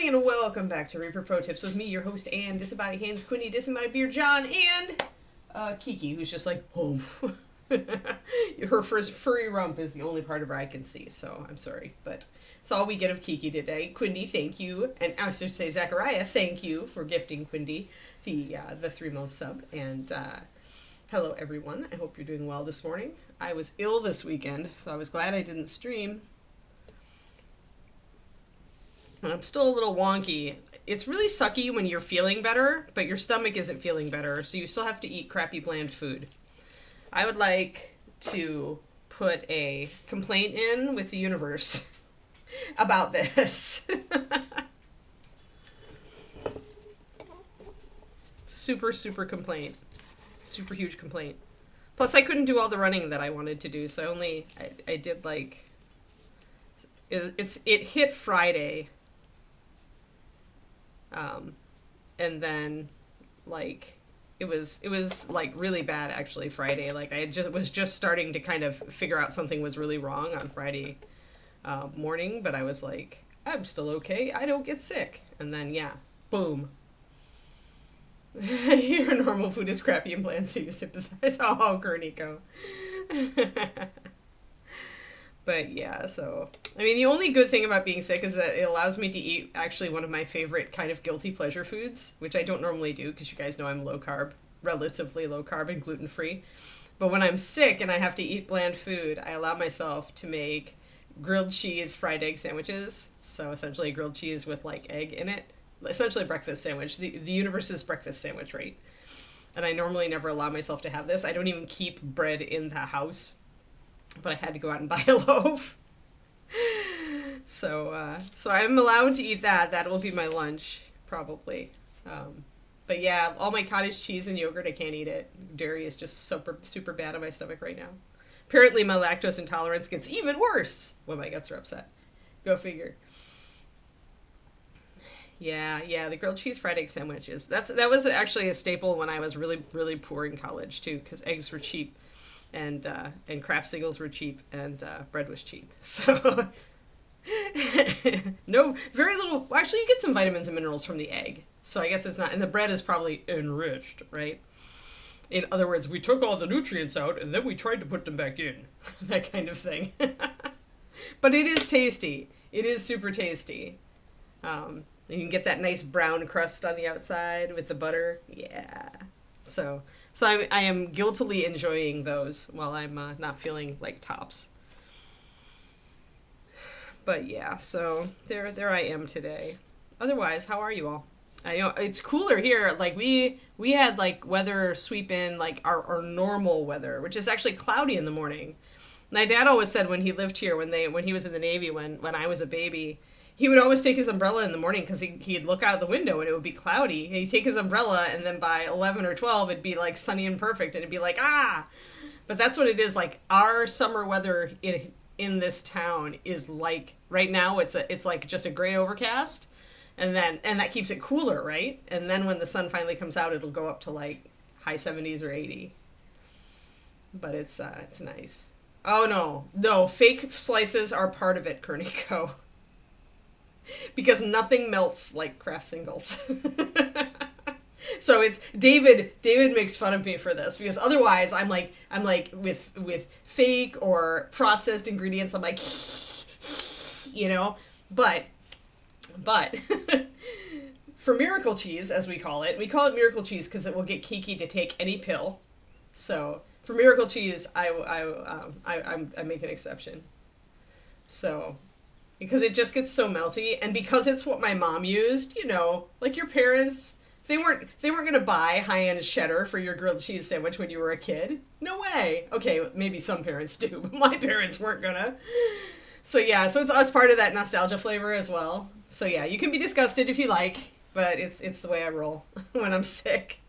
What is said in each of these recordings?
morning and welcome back to Reaper Pro Tips with me, your host, and Disembodied Hands, Quinny, Disembodied Beard, John, and Kiki, who's just like, oh. Her first furry rump is the only part of her I can see, so I'm sorry, but it's all we get of Kiki today. Quindy, thank you, and I should say Zachariah, thank you for gifting Quindy the 3-month sub, and hello everyone. I hope you're doing well this morning. I was ill this weekend, so I was glad I didn't stream. I'm still a little wonky. It's really sucky when you're feeling better, but your stomach isn't feeling better, so you still have to eat crappy bland food. I would like to put a complaint in with the universe about this. Super complaint. Super huge complaint. Plus, I couldn't do all the running that I wanted to do, so I did like... It hit Friday. And then, like, it was like really bad actually Friday. Like I was just starting to kind of figure out something was really wrong on Friday morning, but I was like, I'm still okay. I don't get sick. And then yeah, boom. Your normal food is crappy and bland, so you sympathize. Oh, Gurnico. But yeah, so, I mean, the only good thing about being sick is that it allows me to eat actually one of my favorite kind of guilty pleasure foods, which I don't normally do because you guys know I'm low carb, relatively low carb and gluten free. But when I'm sick and I have to eat bland food, I allow myself to make grilled cheese fried egg sandwiches. So essentially grilled cheese with like egg in it. Essentially a breakfast sandwich, the universe's breakfast sandwich, right? And I normally never allow myself to have this. I don't even keep bread in the house. But I had to go out and buy a loaf. So I'm allowed to eat that. That will be my lunch, probably. But yeah, all my cottage cheese and yogurt, I can't eat it. Dairy is just super bad on my stomach right now. Apparently my lactose intolerance gets even worse when my guts are upset. Go figure. Yeah, the grilled cheese fried egg sandwiches. That was actually a staple when I was really poor in college, too, because eggs were cheap. And Kraft singles were cheap, and bread was cheap. So, no, very little. Well, actually, you get some vitamins and minerals from the egg. So I guess it's not. And the bread is probably enriched, right? In other words, we took all the nutrients out, and then we tried to put them back in. That kind of thing. But it is tasty. It is super tasty. You can get that nice brown crust on the outside with the butter. Yeah. So I am guiltily enjoying those while I'm not feeling like tops. But yeah, so there I am today. Otherwise, how are you all? I know it's cooler here. Like we had like weather sweep in, like our normal weather, which is actually cloudy in the morning. My dad always said when he lived here, when he was in the Navy, when I was a baby, he would always take his umbrella in the morning because he'd look out the window and it would be cloudy. And he'd take his umbrella and then by 11 or 12, it'd be like sunny and perfect. And it'd be like, ah! But that's what it is. Like our summer weather in this town is like, right now it's like just a gray overcast. And that keeps it cooler, right? And then when the sun finally comes out, it'll go up to like high 70s or 80. But it's nice. Oh no, fake slices are part of it, Kerniko. Because nothing melts like Kraft singles. So it's David makes fun of me for this because otherwise I'm like with fake or processed ingredients I'm like but for miracle cheese, as we call it miracle cheese because it will get Kiki to take any pill. So for miracle cheese I make an exception. So because it just gets so melty, and because it's what my mom used, like your parents, they weren't gonna buy high-end cheddar for your grilled cheese sandwich when you were a kid. No way. Okay, maybe some parents do, but my parents weren't gonna. So yeah, so it's part of that nostalgia flavor as well. So yeah, you can be disgusted if you like, but it's the way I roll when I'm sick.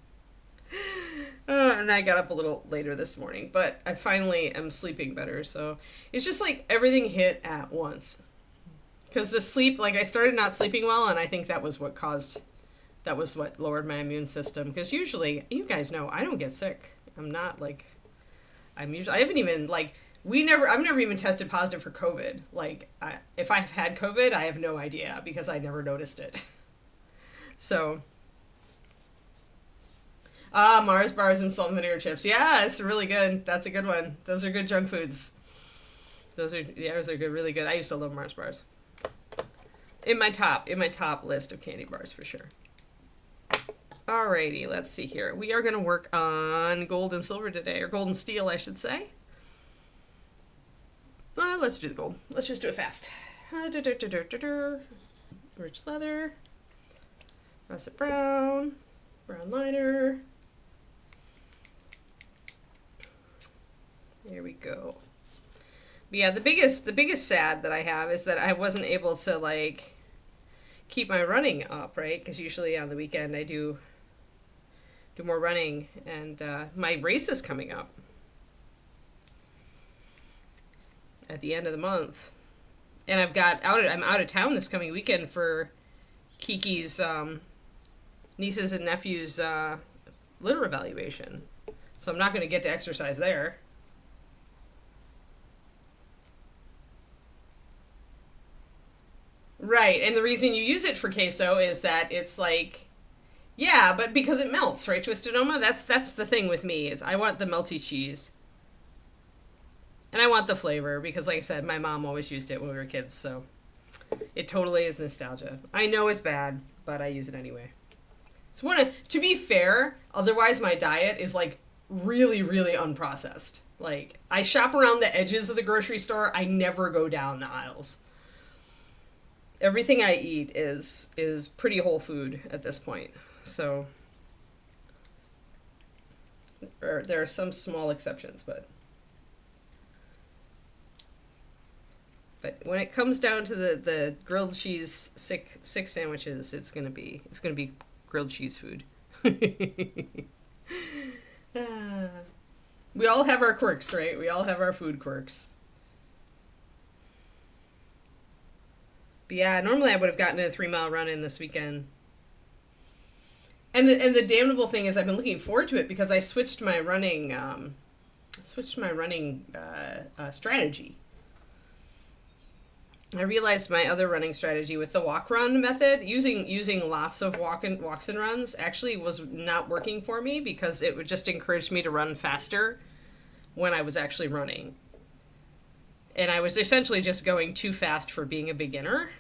And I got up a little later this morning, but I finally am sleeping better. So it's just like everything hit at once. Because the sleep, like I started not sleeping well, and I think that was what lowered my immune system. Because usually, you guys know, I don't get sick. I'm not like, I haven't even like I've never even tested positive for COVID. Like, if I've had COVID, I have no idea because I never noticed it. So, Mars bars and salt and vinegar chips. Yeah, it's really good. That's a good one. Those are good junk foods. Those are good, really good. I used to love Mars bars. In my top list of candy bars for sure. Alrighty, let's see here. We are going to work on gold and silver today, or gold and steel, I should say. Let's do the gold. Let's just do it fast. Rich leather, russet brown, brown liner. There we go. But yeah, the biggest sad that I have is that I wasn't able to like keep my running up, right? Because usually on the weekend I do more running, and my race is coming up at the end of the month, and I'm out of town this coming weekend for Kiki's nieces and nephews litter evaluation, so I'm not going to get to exercise there. Right, and the reason you use it for queso is that it's like, yeah, but because it melts, right, Twisted Oma? That's the thing with me, is I want the melty cheese. And I want the flavor, because like I said, my mom always used it when we were kids, so it totally is nostalgia. I know it's bad, but I use it anyway. To be fair, otherwise my diet is like really, really unprocessed. Like, I shop around the edges of the grocery store, I never go down the aisles. Everything I eat is pretty whole food at this point. So there are some small exceptions, but when it comes down to the grilled cheese six sandwiches, it's gonna be grilled cheese food. We all have our quirks, right? We all have our food quirks. But yeah, normally I would have gotten a 3-mile run in this weekend. And the damnable thing is I've been looking forward to it because I switched my running strategy. I realized my other running strategy with the walk run method, using lots of walks and runs, actually was not working for me because it would just encourage me to run faster when I was actually running. And I was essentially just going too fast for being a beginner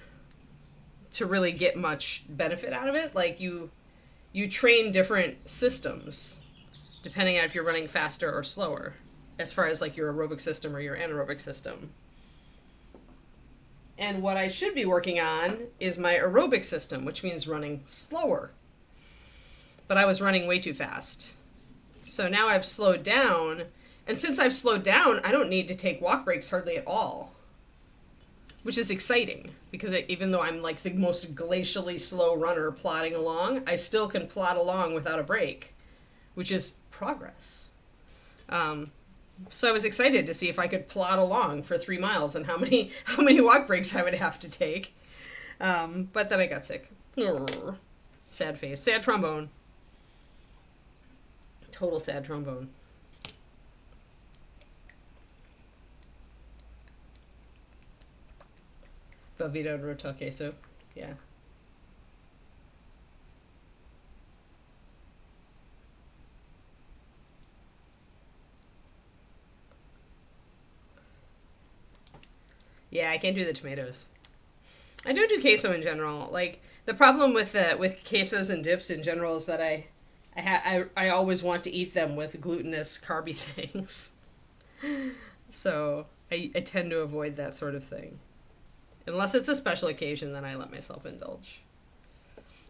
to really get much benefit out of it. Like, you train different systems depending on if you're running faster or slower, as far as like your aerobic system or your anaerobic system. And what I should be working on is my aerobic system, which means running slower. But I was running way too fast. So now I've slowed down. And since I've slowed down, I don't need to take walk breaks hardly at all. Which is exciting, because even though I'm like the most glacially slow runner plodding along, I still can plod along without a break, which is progress. So I was excited to see if I could plod along for 3 miles and how many walk breaks I would have to take. But then I got sick. Sad face. Sad trombone. Total sad trombone. Velveeta and Rotel queso. Yeah. Yeah, I can't do the tomatoes. I don't do queso in general. Like, the problem with quesos and dips in general is that I always want to eat them with glutinous, carby things. So I tend to avoid that sort of thing. Unless it's a special occasion, then I let myself indulge.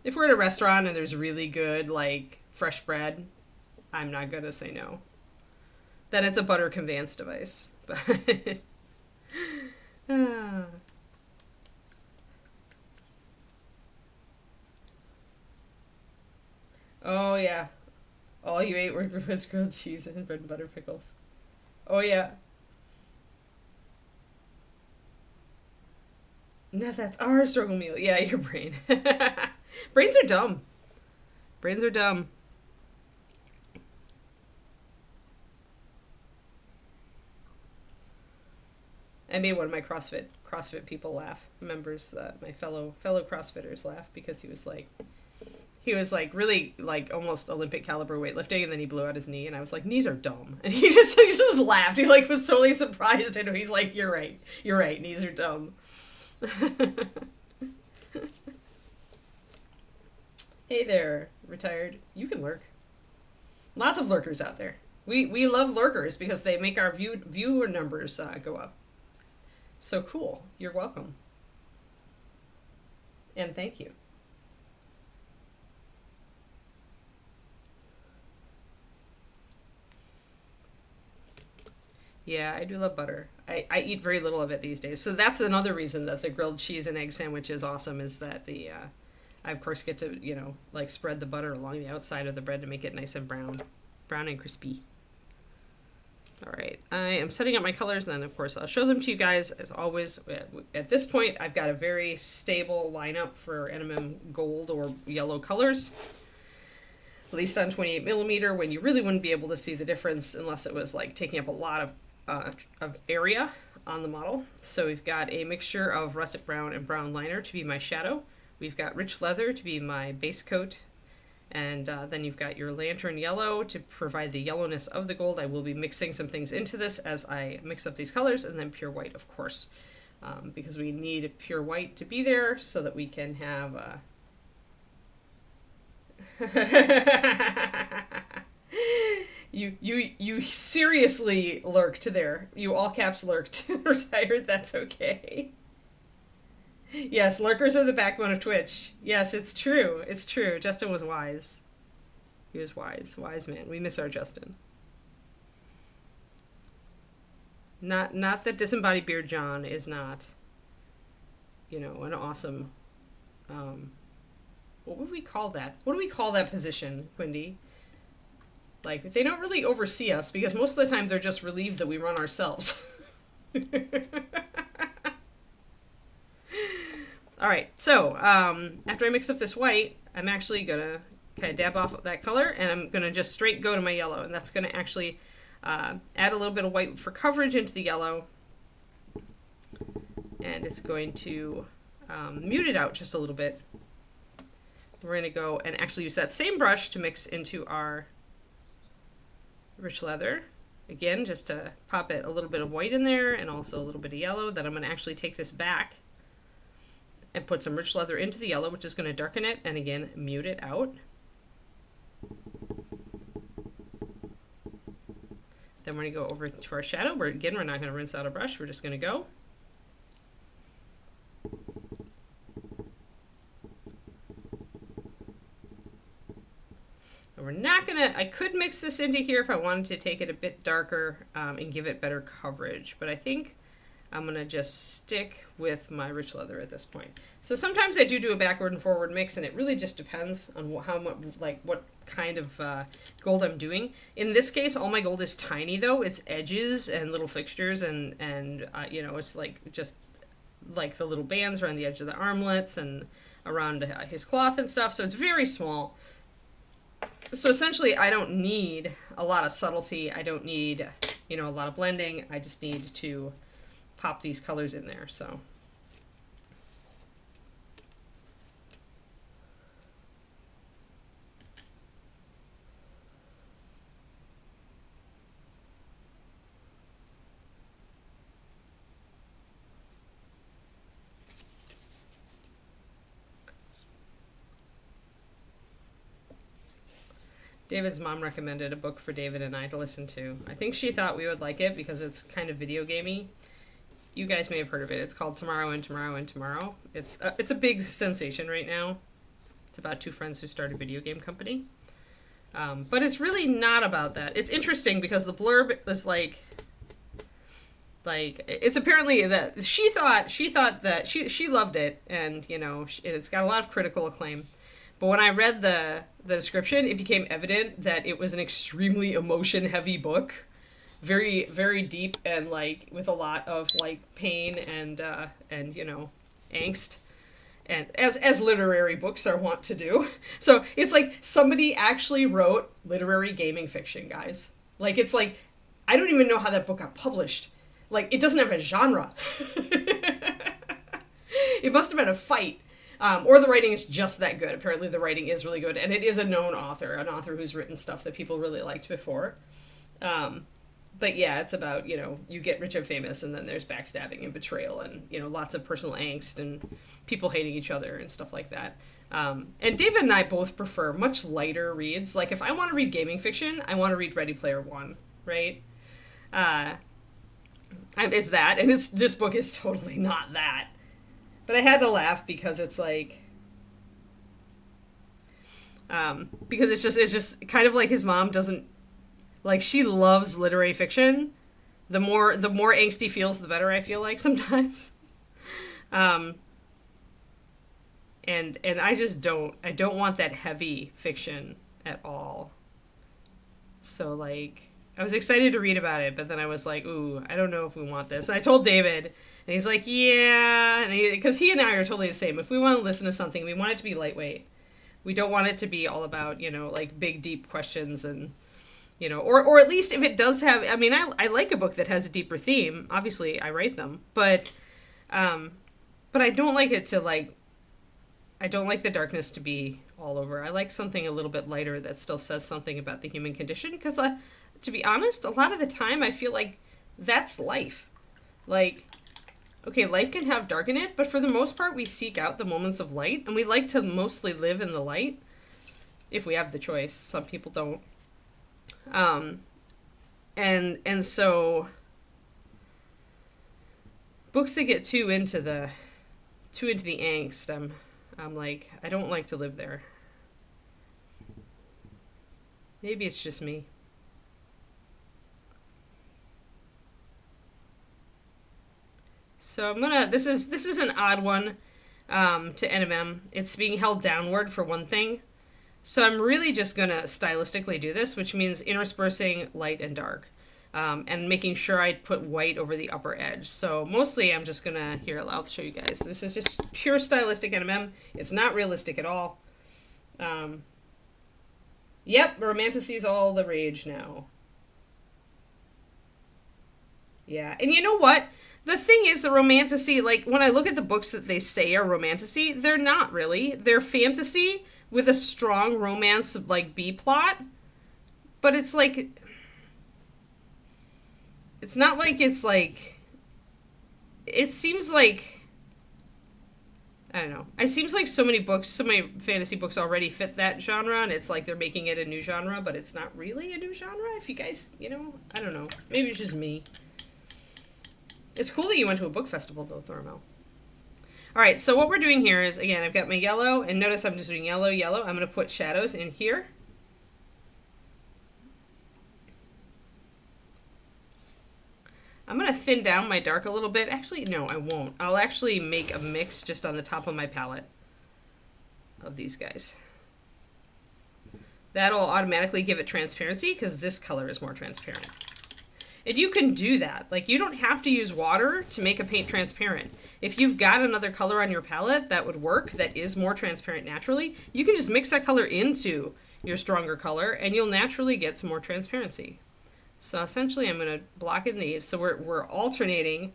If we're at a restaurant and there's really good, like, fresh bread, I'm not going to say no. Then it's a butter conveyance device. But oh, yeah. All you ate was grilled cheese and bread and butter pickles. Oh, yeah. No, that's our struggle meal. Yeah, your brain. Brains are dumb. Brains are dumb. I made one of my CrossFit people laugh, members, my fellow CrossFitters laugh, because he was like really like almost Olympic caliber weightlifting, and then he blew out his knee, and I was like, knees are dumb, and he just laughed. He like was totally surprised, and he's like, you're right, knees are dumb. Hey there, retired. You can lurk. Lots of lurkers out there. We love lurkers because they make our viewer numbers go up. So cool. You're welcome. And thank you. Yeah, I do love butter. I eat very little of it these days. So that's another reason that the grilled cheese and egg sandwich is awesome, is that I of course get to, like spread the butter along the outside of the bread to make it nice and brown and crispy. All right, I am setting up my colors, and then of course I'll show them to you guys as always. At this point, I've got a very stable lineup for NMM gold or yellow colors, at least on 28 millimeter, when you really wouldn't be able to see the difference unless it was like taking up a lot of area on the model. So we've got a mixture of russet brown and brown liner to be my shadow. We've got rich leather to be my base coat. And then you've got your lantern yellow to provide the yellowness of the gold. I will be mixing some things into this as I mix up these colors, and then pure white, of course, because we need pure white to be there so that we can have You seriously lurked there. You all caps lurked. Retired, that's okay. Yes, lurkers are the backbone of Twitch. Yes, it's true. It's true. Justin was wise. He was wise. Wise man. We miss our Justin. Not that Disembodied Beard John is not, an awesome, what would we call that? What do we call that position, Quindy? Like, they don't really oversee us, because most of the time they're just relieved that we run ourselves. All right, so after I mix up this white, I'm actually going to kind of dab off that color, and I'm going to just straight go to my yellow, and that's going to actually add a little bit of white for coverage into the yellow, and it's going to mute it out just a little bit. We're going to go and actually use that same brush to mix into our rich leather. Again, just to pop it a little bit of white in there and also a little bit of yellow. Then I'm going to actually take this back and put some rich leather into the yellow, which is going to darken it, and again, mute it out. Then we're going to go over to our shadow, where again, we're not going to rinse out a brush. We're just going to go. And we're not going to, I could mix this into here if I wanted to take it a bit darker and give it better coverage, but I think I'm going to just stick with my rich leather at this point. So sometimes I do a backward and forward mix, and it really just depends on how much, like what kind of gold I'm doing. In this case, all my gold is tiny though. It's edges and little fixtures, and it's like just like the little bands around the edge of the armlets and around his cloth and stuff. So it's very small. So essentially, I don't need a lot of subtlety. I don't need, a lot of blending. I just need to pop these colors in there. So David's mom recommended a book for David and I to listen to. I think she thought we would like it because it's kind of video gamey. You guys may have heard of it. It's called Tomorrow and Tomorrow and Tomorrow. It's a big sensation right now. It's about two friends who start a video game company. But it's really not about that. It's interesting because the blurb is like it's apparently that she thought that she loved it, and it's got a lot of critical acclaim. But when I read the description, it became evident that it was an extremely emotion-heavy book, very, very deep, and like with a lot of like pain and angst, and as literary books are wont to do. So it's like somebody actually wrote literary gaming fiction, guys. Like, it's like, I don't even know how that book got published. Like, it doesn't have a genre. It must have been a fight. Or the writing is just that good. Apparently the writing is really good. And it is a known author, an author who's written stuff that people really liked before. But yeah, it's about, you get rich and famous, and then there's backstabbing and betrayal and, lots of personal angst and people hating each other and stuff like that. And David and I both prefer much lighter reads. Like, if I want to read gaming fiction, I want to read Ready Player One, right? It's that, and this book is totally not that. But I had to laugh because it's like, because it's just kind of like his mom doesn't, like, she loves literary fiction. The more angst he feels, the better, I feel like sometimes. And I just don't want that heavy fiction at all. So, like, I was excited to read about it, but then I was like, ooh, I don't know if we want this. And I told David, and he's like, yeah, because he and I are totally the same. If we want to listen to something, we want it to be lightweight. We don't want it to be all about, like, big, deep questions and, or at least if it does have, I mean, I like a book that has a deeper theme. Obviously, I write them, but I don't like it to, like, I don't like the darkness to be all over. I like something a little bit lighter that still says something about the human condition, because to be honest, a lot of the time I feel like that's life. Like, okay, life can have dark in it, but for the most part we seek out the moments of light, and we like to mostly live in the light if we have the choice. Some people don't. And so books that get too into the angst, I'm like, I don't like to live there. Maybe it's just me. So this is an odd one, to NMM. It's being held downward for one thing. So I'm really just gonna stylistically do this, which means interspersing light and dark, and making sure I put white over the upper edge. So mostly I'm just gonna, here, I'll show you guys. This is just pure stylistic NMM. It's not realistic at all. Yep, romanticy's all the rage now. Yeah, and you know what? The thing is, the romanticy, like, when I look at the books that they say are romanticy, they're not really. They're fantasy with a strong romance, like, B-plot. But it's like, it's not like it's like, it seems like, I don't know. It seems like so many fantasy books already fit that genre, and it's like they're making it a new genre, but it's not really a new genre. If you guys, I don't know. Maybe it's just me. It's cool that you went to a book festival, though, Thormel. All right, so what we're doing here is, again, I've got my yellow, and notice I'm just doing yellow, yellow. I'm going to put shadows in here. I'm going to thin down my dark a little bit. Actually, no, I won't. I'll actually make a mix just on the top of my palette of these guys. That'll automatically give it transparency, because this color is more transparent. And you can do that. Like, you don't have to use water to make a paint transparent. If you've got another color on your palette that would work, that is more transparent naturally, you can just mix that color into your stronger color, and you'll naturally get some more transparency. So essentially I'm going to block in these. So we're alternating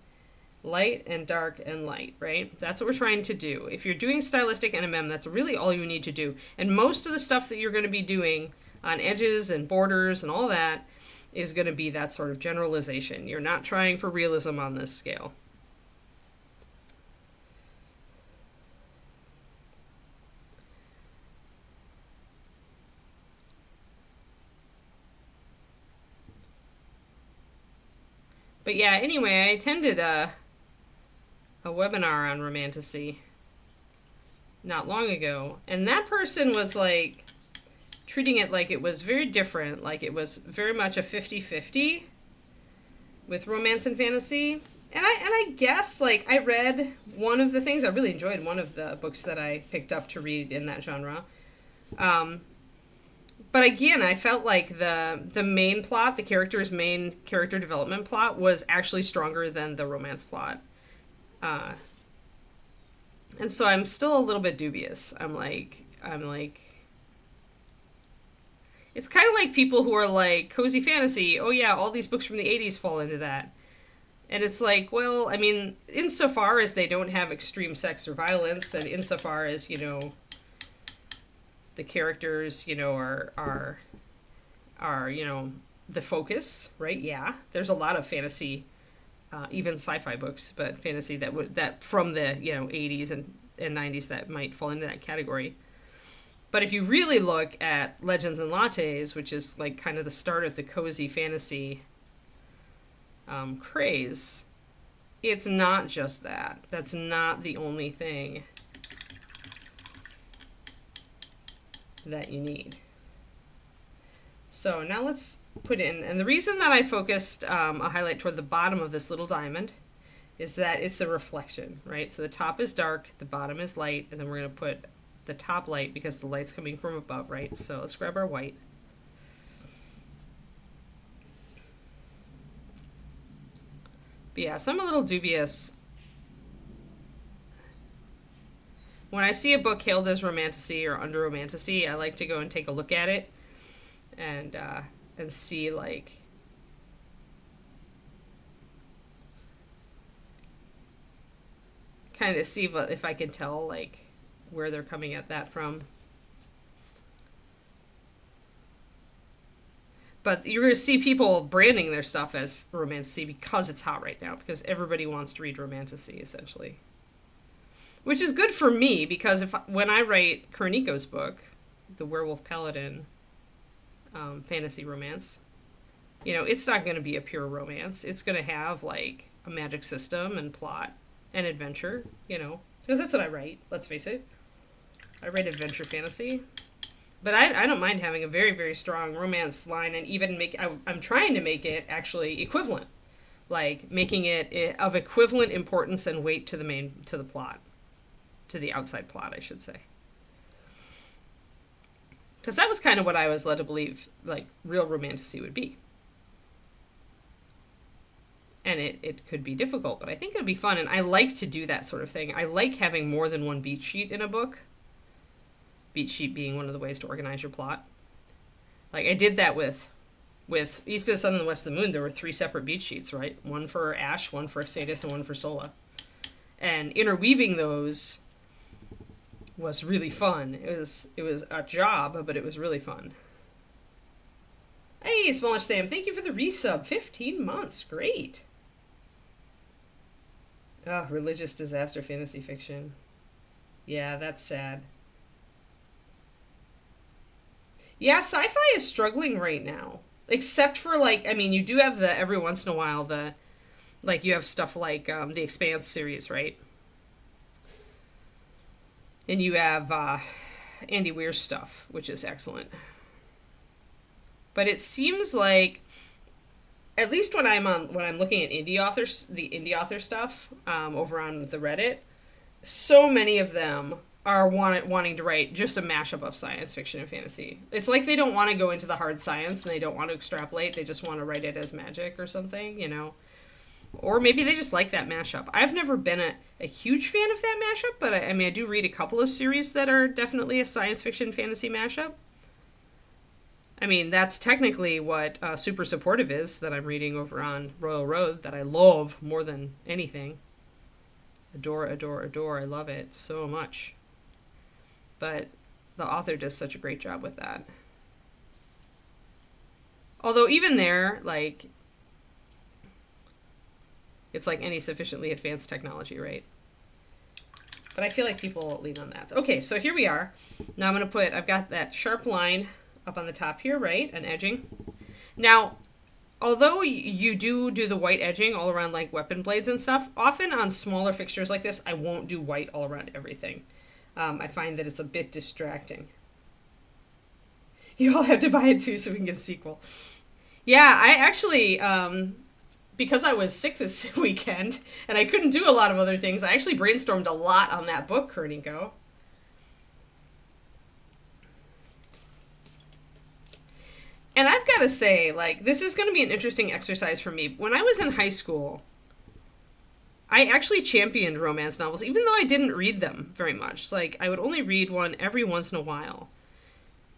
light and dark and light, right? That's what we're trying to do. If you're doing stylistic NMM, that's really all you need to do. And most of the stuff that you're going to be doing on edges and borders and all that is going to be that sort of generalization. You're not trying for realism on this scale. But yeah, anyway, I attended a webinar on romanticy not long ago, and that person was like treating it like it was very different, like it was very much a 50-50 with romance and fantasy. And I guess, like, I read one of the things, I really enjoyed one of the books that I picked up to read in that genre. But again, I felt like the main plot, the character's main character development plot, was actually stronger than the romance plot. And so I'm still a little bit dubious. I'm like, it's kind of like people who are like, cozy fantasy, oh yeah, all these books from the 80s fall into that. And it's like, well, I mean, insofar as they don't have extreme sex or violence, and insofar as, the characters, are the focus, right? Yeah, there's a lot of fantasy, even sci-fi books, but fantasy that from the 80s and 90s that might fall into that category. But if you really look at Legends and Lattes, which is like kind of the start of the cozy fantasy craze, it's not just that. That's not the only thing that you need. So now let's put in, and the reason that I focused a highlight toward the bottom of this little diamond is that it's a reflection, right? So the top is dark, the bottom is light, and then we're going to put the top light because the light's coming from above, right? So let's grab our white. But yeah, so I'm a little dubious. When I see a book hailed as romantasy or under romantasy, I like to go and take a look at it and see, like, kind of see if I can tell, like, where they're coming at that from. But you're going to see people branding their stuff as romantasy because it's hot right now, because everybody wants to read romantasy, essentially. Which is good for me, because when I write Kuroniko's book, the Werewolf Paladin fantasy romance, it's not going to be a pure romance. It's going to have, like, a magic system and plot and adventure, because that's what I write, let's face it. I write adventure fantasy. But I don't mind having a very, very strong romance line, and even I'm trying to make it actually equivalent. Like, making it of equivalent importance and weight to the plot. To the outside plot, I should say. Because that was kind of what I was led to believe, like, real romantasy would be. And it could be difficult, but I think it would be fun, and I like to do that sort of thing. I like having more than one beat sheet in a book. Beat sheet being one of the ways to organize your plot. Like, I did that with East of the Sun and the West of the Moon. There were 3 separate beat sheets, right? One for Ash, one for Sadis, and one for Sola. And interweaving those was really fun. It was a job, but it was really fun. Hey, Smallish Sam, thank you for the resub. 15 months, great. Religious disaster fantasy fiction. Yeah, that's sad. Yeah, sci-fi is struggling right now. Except for, like, I mean, you do have every once in a while, you have stuff like the Expanse series, right? And you have Andy Weir's stuff, which is excellent. But it seems like, at least when I'm looking at indie authors, the indie author stuff over on the Reddit, so many of them are wanting to write just a mashup of science fiction and fantasy. It's like they don't want to go into the hard science and they don't want to extrapolate. They just want to write it as magic or something, Or maybe they just like that mashup. I've never been a huge fan of that mashup, but I do read a couple of series that are definitely a science fiction fantasy mashup. I mean, that's technically what Super Supportive is that I'm reading over on Royal Road that I love more than anything. Adore, adore, adore. I love it so much. But the author does such a great job with that. Although even there, like, it's like any sufficiently advanced technology, right? But I feel like people lean on that. Okay, so here we are. Now I've got that sharp line up on the top here, right? An edging. Now, although you do the white edging all around, like, weapon blades and stuff, often on smaller fixtures like this, I won't do white all around everything. I find that it's a bit distracting. You all have to buy it too so we can get a sequel. Yeah, I actually, because I was sick this weekend and I couldn't do a lot of other things, I actually brainstormed a lot on that book, Kuroniko. And I've got to say, like, this is going to be an interesting exercise for me. When I was in high school, I actually championed romance novels, even though I didn't read them very much. Like, I would only read one every once in a while.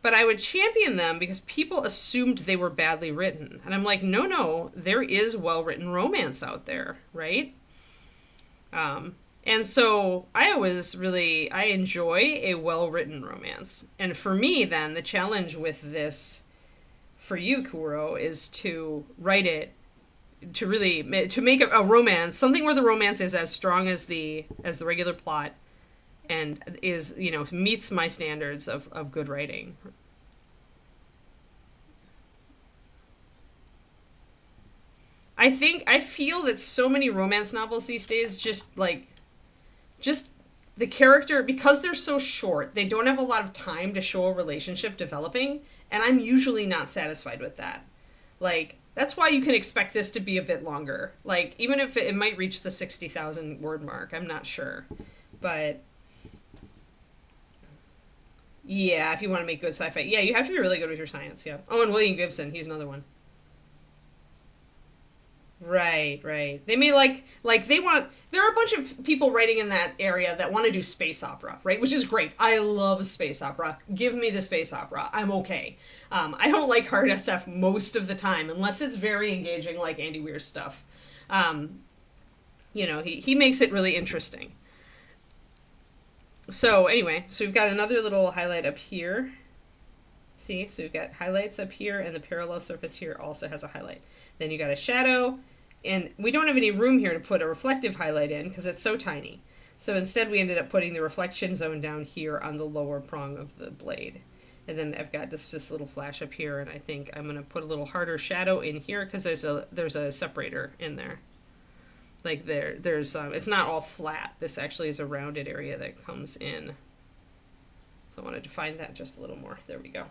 but I would champion them because people assumed they were badly written. And I'm like, no, no, there is well-written romance out there, right? And so I enjoy a well-written romance. And for me, then, the challenge with this for you, Kuro, is to write it, to make a romance, something where the romance is as strong as the regular plot and is, meets my standards of good writing. I feel that so many romance novels these days just the character, because they're so short, they don't have a lot of time to show a relationship developing, and I'm usually not satisfied with that. Like, that's why you can expect this to be a bit longer. Like, even if it might reach the 60,000 word mark, I'm not sure. But yeah, if you want to make good sci-fi, yeah, you have to be really good with your science. Yeah. Oh, and William Gibson, he's another one. Right, right. They may they want, there are a bunch of people writing in that area that want to do space opera, right? Which is great. I love space opera. Give me the space opera. I'm okay. I don't like hard SF most of the time unless it's very engaging, like Andy Weir's stuff. He makes it really interesting. So anyway, so we've got another little highlight up here. See, so we've got highlights up here, and the parallel surface here also has a highlight. Then you got a shadow, and we don't have any room here to put a reflective highlight in because it's so tiny. So instead we ended up putting the reflection zone down here on the lower prong of the blade. And then I've got this little flash up here, and I think I'm going to put a little harder shadow in here because there's a separator in there. Like there's it's not all flat. This actually is a rounded area that comes in. So I want to define that just a little more. There we go.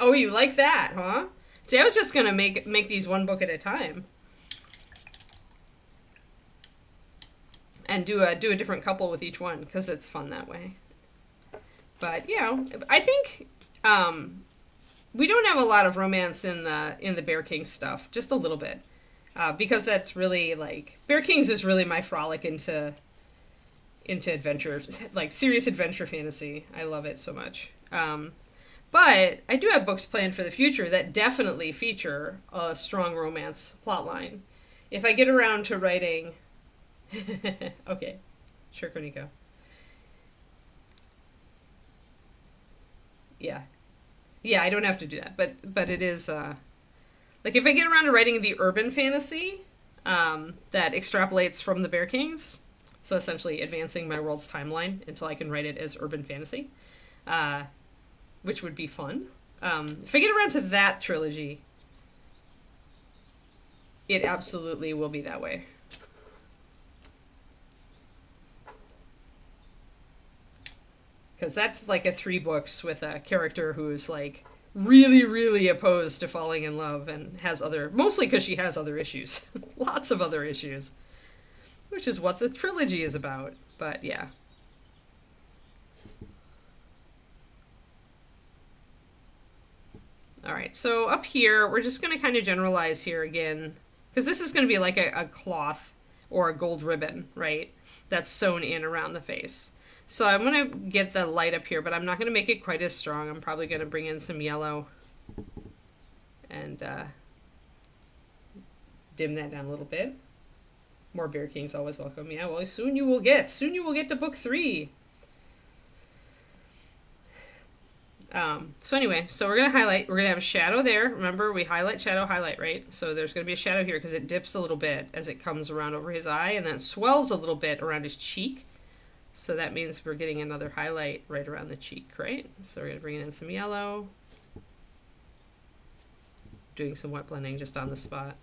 Oh, you like that, huh? See, I was just gonna make these one book at a time, and do a different couple with each one because it's fun that way. But I think we don't have a lot of romance in the Bear Kings stuff, just a little bit, because that's really like Bear Kings is really my frolic into adventure, like serious adventure fantasy. I love it so much. But I do have books planned for the future that definitely feature a strong romance plotline. If I get around to writing... Okay. Sure, Koniko. Yeah. Yeah, I don't have to do that. But it is... like, if I get around to writing the urban fantasy that extrapolates from the Bear Kings, so essentially advancing my world's timeline until I can write it as urban fantasy... which would be fun. If I get around to that trilogy, it absolutely will be that way. Because that's like a 3 books with a character who's like really, really opposed to falling in love and has mostly because she has other issues. Lots of other issues. Which is what the trilogy is about. But yeah. All right, so up here, we're just going to kind of generalize here again, because this is going to be like a cloth or a gold ribbon, right, that's sewn in around the face. So I'm going to get the light up here, but I'm not going to make it quite as strong. I'm probably going to bring in some yellow and dim that down a little bit. More Bear Kings always welcome. Yeah, well, soon you will get to book 3. So anyway, so we're going to highlight, we're going to have a shadow there. Remember, we highlight, shadow, highlight, right? So there's going to be a shadow here because it dips a little bit as it comes around over his eye, and then swells a little bit around his cheek. So that means we're getting another highlight right around the cheek, right? So we're going to bring in some yellow. Doing some wet blending just on the spot.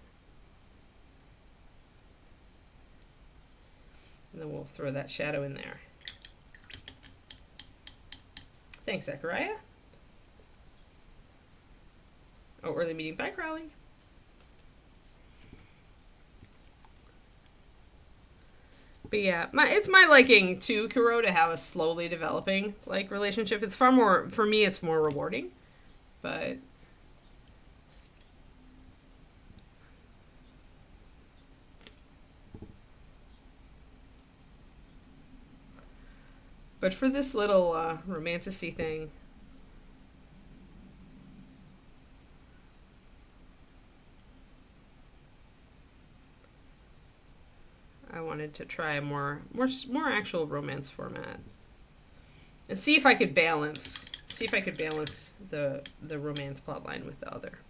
And then we'll throw that shadow in there. Thanks, Zachariah. Oh, early meeting. Bye, Crowley. But yeah, it's my liking to Kuro to have a slowly developing like relationship. It's far more, for me, it's more rewarding. But But for this little romanticy thing, I wanted to try a more actual romance format and see if I could balance the romance plotline with the other.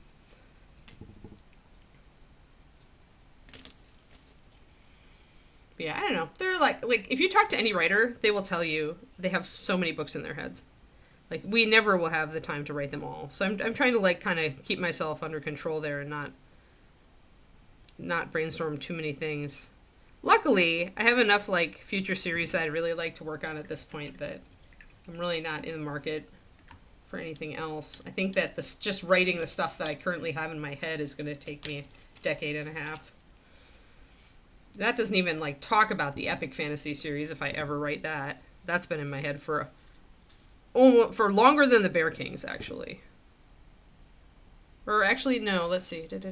But yeah, I don't know. They're like if you talk to any writer, they will tell you they have so many books in their heads. Like we never will have the time to write them all. So I'm trying to like kind of keep myself under control there and not brainstorm too many things. Luckily, I have enough like future series that I'd really like to work on at this point that I'm really not in the market for anything else. I think that this just writing the stuff that I currently have in my head is going to take me a decade and a half. That doesn't even like talk about the epic fantasy series if I ever write that. That's been in my head for longer than the Bear Kings, actually. Or actually, no, let's see. Would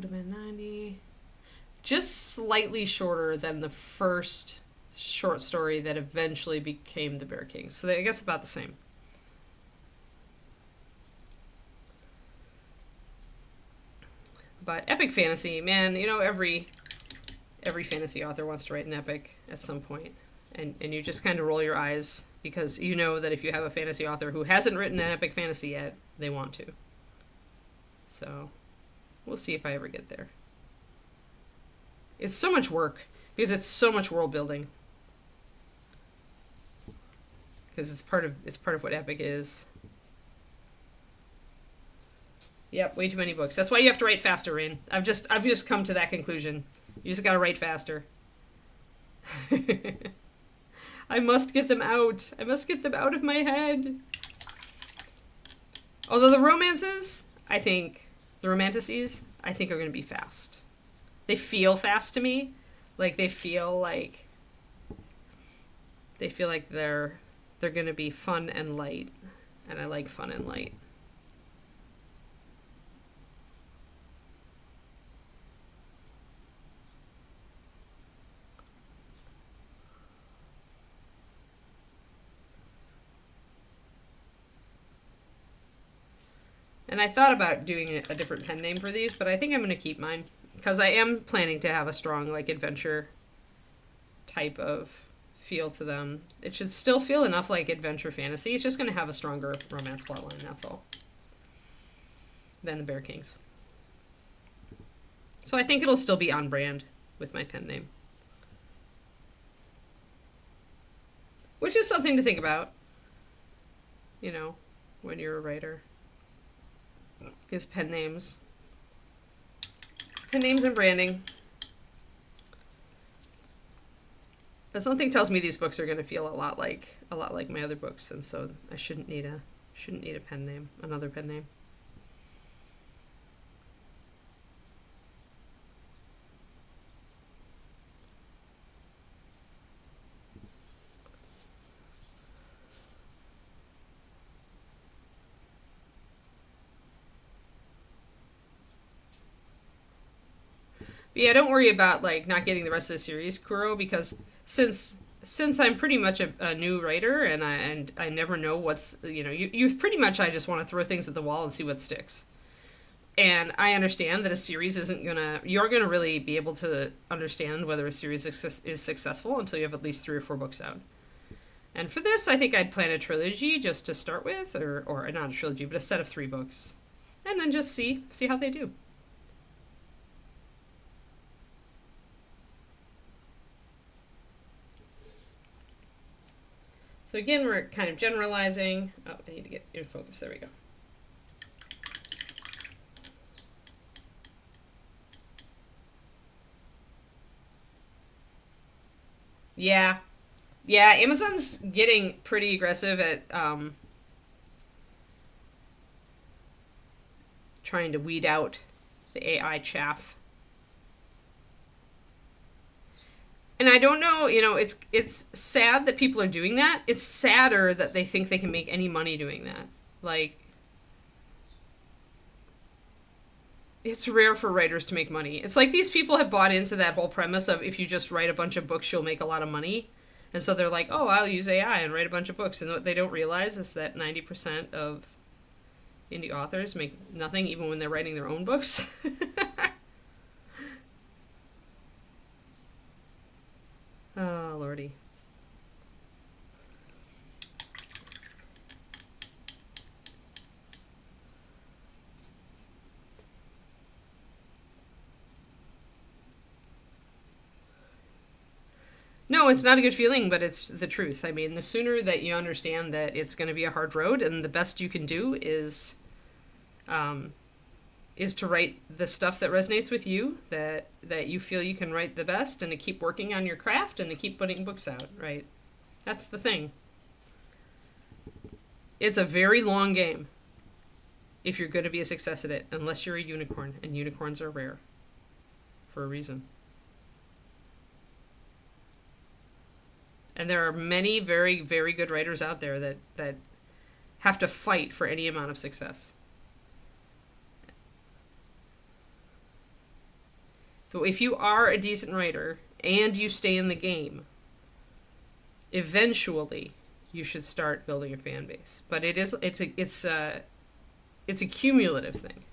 have been 90. Just slightly shorter than the first short story that eventually became the Bear Kings. So I guess about the same. But epic fantasy, man, you know, every fantasy author wants to write an epic at some point. And you just kind of roll your eyes because you know that if you have a fantasy author who hasn't written an epic fantasy yet, they want to. So we'll see if I ever get there. It's so much work because it's so much world building. Because it's part of what epic is. Yep, way too many books. That's why you have to write faster, Rain. I've just come to that conclusion. You just got to write faster. I must get them out. I must get them out of my head. Although the romances, I think, the romanticities, I think are going to be fast. They feel fast to me. Like they feel like they're going to be fun and light, and I like fun and light. And I thought about doing a different pen name for these, but I think I'm going to keep mine. Because I am planning to have a strong, like, adventure type of feel to them. It should still feel enough like adventure fantasy. It's just going to have a stronger romance plotline, that's all. Than the Bear Kings. So I think it'll still be on brand with my pen name. Which is something to think about. You know, when you're a writer. Is pen names. Pen names and branding. But something tells me these books are going to feel a lot like my other books, and so I shouldn't need a pen name, another pen name. But yeah, don't worry about like not getting the rest of the series, Kuro, because since I'm pretty much a new writer and I never know what's, you pretty much, I just want to throw things at the wall and see what sticks. And I understand that a series you're gonna really be able to understand whether a series is successful until you have at least 3 or 4 books out. And for this, I think I'd plan a trilogy just to start with, or not a trilogy, but a set of 3 books. And then just see how they do. So again, we're kind of generalizing. Oh, I need to get in focus. There we go. Yeah. Yeah, Amazon's getting pretty aggressive at trying to weed out the AI chaff. And I don't know, it's sad that people are doing that. It's sadder that they think they can make any money doing that. Like, it's rare for writers to make money. It's like these people have bought into that whole premise of if you just write a bunch of books, you'll make a lot of money. And so they're like, oh, I'll use AI and write a bunch of books. And what they don't realize is that 90% of indie authors make nothing even when they're writing their own books. Oh, lordy. No, it's not a good feeling, but it's the truth. I mean, the sooner that you understand that it's going to be a hard road, and the best you can do is to write the stuff that resonates with you, that you feel you can write the best, and to keep working on your craft and to keep putting books out, right? That's the thing. It's a very long game if you're going to be a success at it, unless you're a unicorn, and unicorns are rare for a reason. And there are many very, very good writers out there that have to fight for any amount of success. So if you are a decent writer and you stay in the game, eventually you should start building a fan base. But it's a cumulative thing.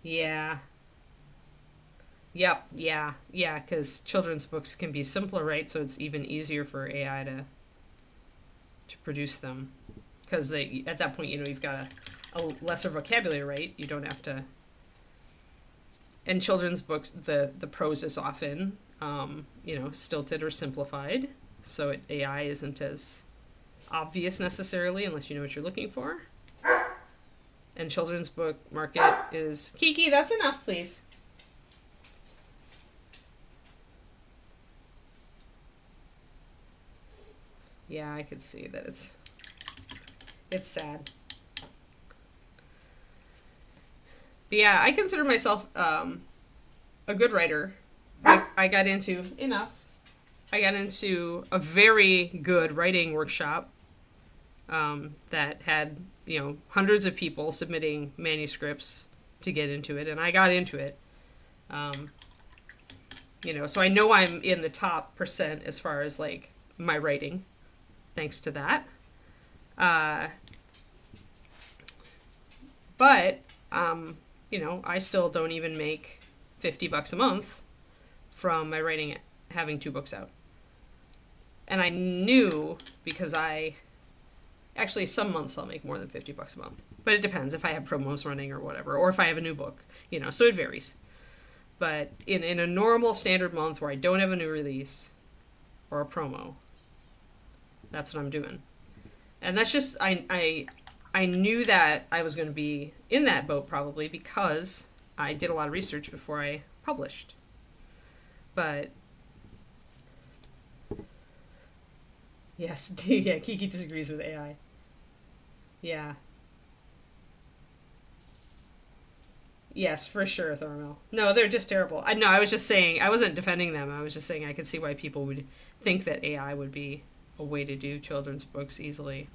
Yeah. Yep. Yeah. Yeah. Because children's books can be simpler, right? So it's even easier for AI to produce them. Because they at that point, you've got a lesser vocabulary, right? You don't have to. In children's books, the prose is often, stilted or simplified. So AI isn't as obvious necessarily unless you know what you're looking for. And children's book market is... Kiki, that's enough, please. Yeah, I could see that it's sad. But yeah, I consider myself a good writer. I got into a very good writing workshop that had hundreds of people submitting manuscripts to get into it, and I got into it. So I know I'm in the top percent as far as like my writing, thanks to that. But I still don't even make $50 a month from my writing having 2 books out. And I knew because actually some months I'll make more than $50 a month. But it depends if I have promos running or whatever, or if I have a new book, so it varies. But in a normal standard month where I don't have a new release or a promo, that's what I'm doing. And that's just, I knew that I was going to be in that boat probably because I did a lot of research before I published. But yes, yeah, Kiki disagrees with AI. Yeah. Yes, for sure, Thormel. No, they're just terrible. I was just saying, I wasn't defending them. I was just saying I could see why people would think that AI would be a way to do children's books easily.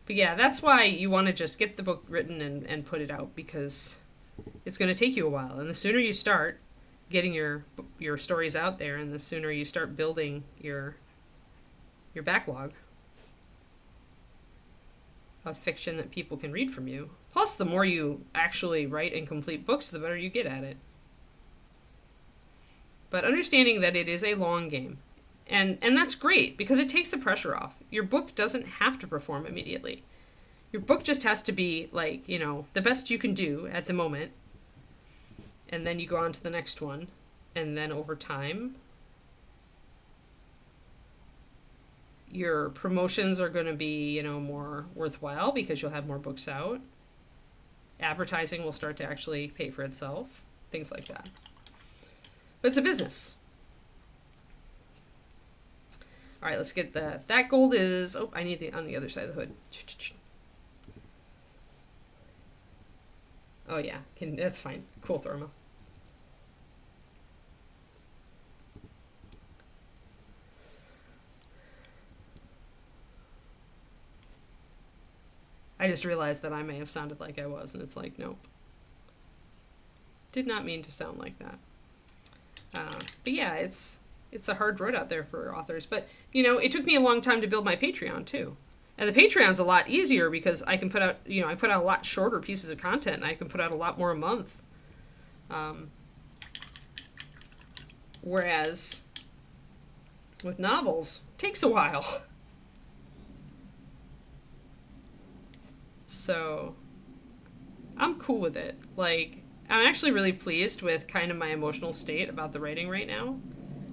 But yeah, that's why you want to just get the book written and put it out, because it's going to take you a while. And the sooner you start getting your stories out there, and the sooner you start building your backlog of fiction that people can read from you. Plus, the more you actually write and complete books, the better you get at it. But understanding that it is a long game. And that's great, because it takes the pressure off. Your book doesn't have to perform immediately. Your book just has to be, like, the best you can do at the moment. And then you go on to the next one. And then over time, your promotions are going to be, more worthwhile because you'll have more books out. Advertising will start to actually pay for itself. Things like that. But it's a business. All right, let's get that gold is... Oh, I need on the other side of the hood. Oh, yeah. That's fine. Cool, Thorma. I just realized that I may have sounded like I was, and it's like, nope. Did not mean to sound like that. But yeah, it's a hard road out there for authors. But, you know, it took me a long time to build my Patreon, too. And the Patreon's a lot easier because I can put out, you know, I put out a lot shorter pieces of content, and I can put out a lot more a month. Whereas with novels, it takes a while. So I'm cool with it. Like, I'm actually really pleased with kind of my emotional state about the writing right now.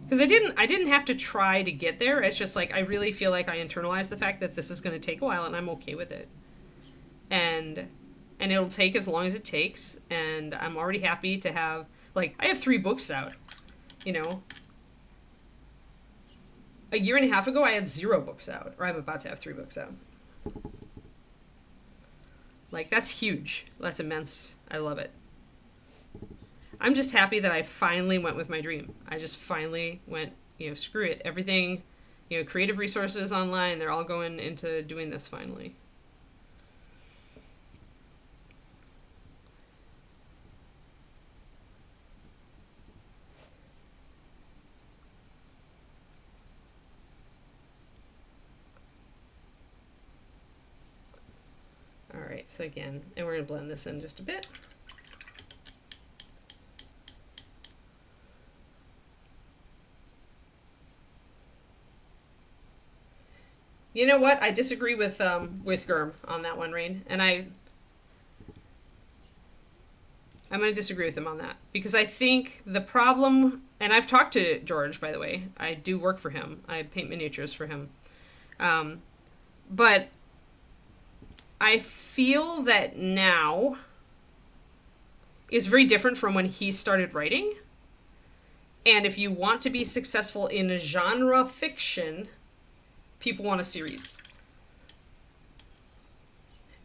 Because I didn't have to try to get there. It's just like I really feel like I internalized the fact that this is going to take a while, and I'm okay with it. And it'll take as long as it takes, and I'm already happy to have, like, I have 3 books out, you know. A year and a half ago, I had 0 books out, or I'm about to have 3 books out. Like, that's huge. That's immense. I love it. I'm just happy that I finally went with my dream. I just finally went, you know, screw it. Everything, you know, creative resources online, they're all going into doing this finally. All right, so again, and we're going to blend this in just a bit. You know what? I disagree with Germ on that one, Rain, and I'm going to disagree with him on that because I think the problem, and I've talked to George, by the way. I do work for him. I paint miniatures for him, but I feel that now is very different from when he started writing. And if you want to be successful in genre fiction, people want a series.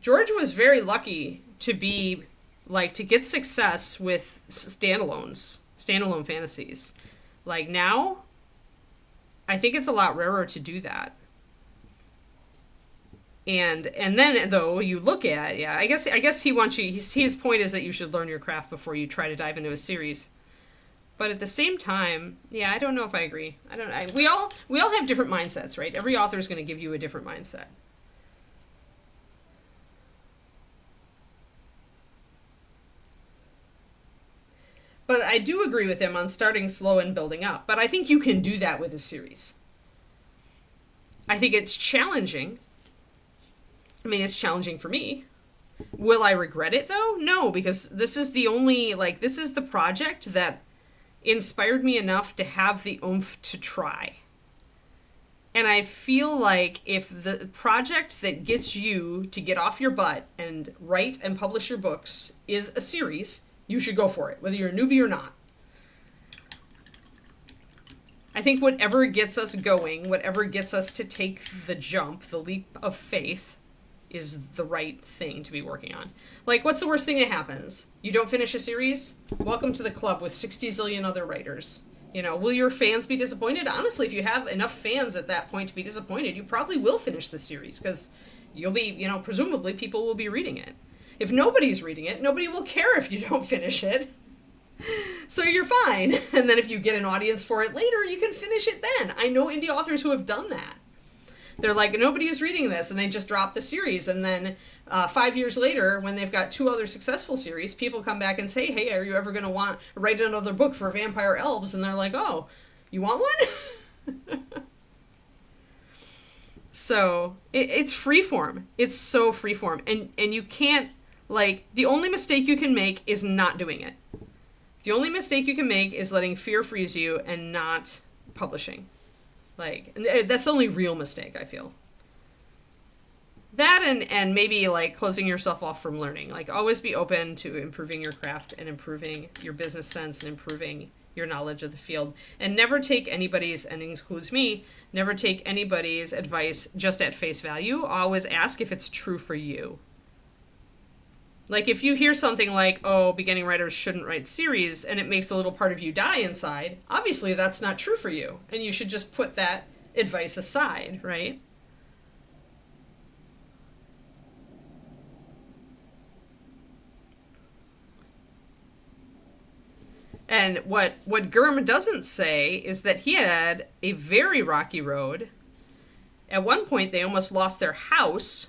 George was very lucky to be, like, to get success with standalone fantasies. Like, now, I think it's a lot rarer to do that. And then, though, you look at, yeah, I guess he wants you, his point is that you should learn your craft before you try to dive into a series. But at the same time, yeah, I don't know if I agree. We all have different mindsets, right? Every author is going to give you a different mindset. But I do agree with him on starting slow and building up. But I think you can do that with a series. I think it's challenging. I mean, it's challenging for me. Will I regret it, though? No, because this is this is the project that inspired me enough to have the oomph to try. And I feel like if the project that gets you to get off your butt and write and publish your books is a series, you should go for it, whether you're a newbie or not. I think whatever gets us going, whatever gets us to take the jump, the leap of faith, is the right thing to be working on. Like, what's the worst thing that happens? You don't finish a series? Welcome to the club with 60 zillion other writers. You know, will your fans be disappointed? Honestly, if you have enough fans at that point to be disappointed, you probably will finish the series because you'll be, you know, presumably people will be reading it. If nobody's reading it, nobody will care if you don't finish it. So you're fine. And then if you get an audience for it later, you can finish it then. I know indie authors who have done that. They're like, nobody is reading this, and they just drop the series. And then 5 years later, when they've got 2 other successful series, people come back and say, hey, are you ever going to write another book for vampire elves? And they're like, oh, you want one? So it's freeform. It's so freeform. And you can't, like, the only mistake you can make is not doing it. The only mistake you can make is letting fear freeze you and not publishing. Like, that's the only real mistake, I feel. That and maybe, like, closing yourself off from learning. Like, always be open to improving your craft and improving your business sense and improving your knowledge of the field. And never take anybody's, and it includes me, never take anybody's advice just at face value. Always ask if it's true for you. Like, if you hear something like, oh, beginning writers shouldn't write series, and it makes a little part of you die inside, obviously that's not true for you. And you should just put that advice aside, right? And what Gurm doesn't say is that he had a very rocky road. At one point, they almost lost their house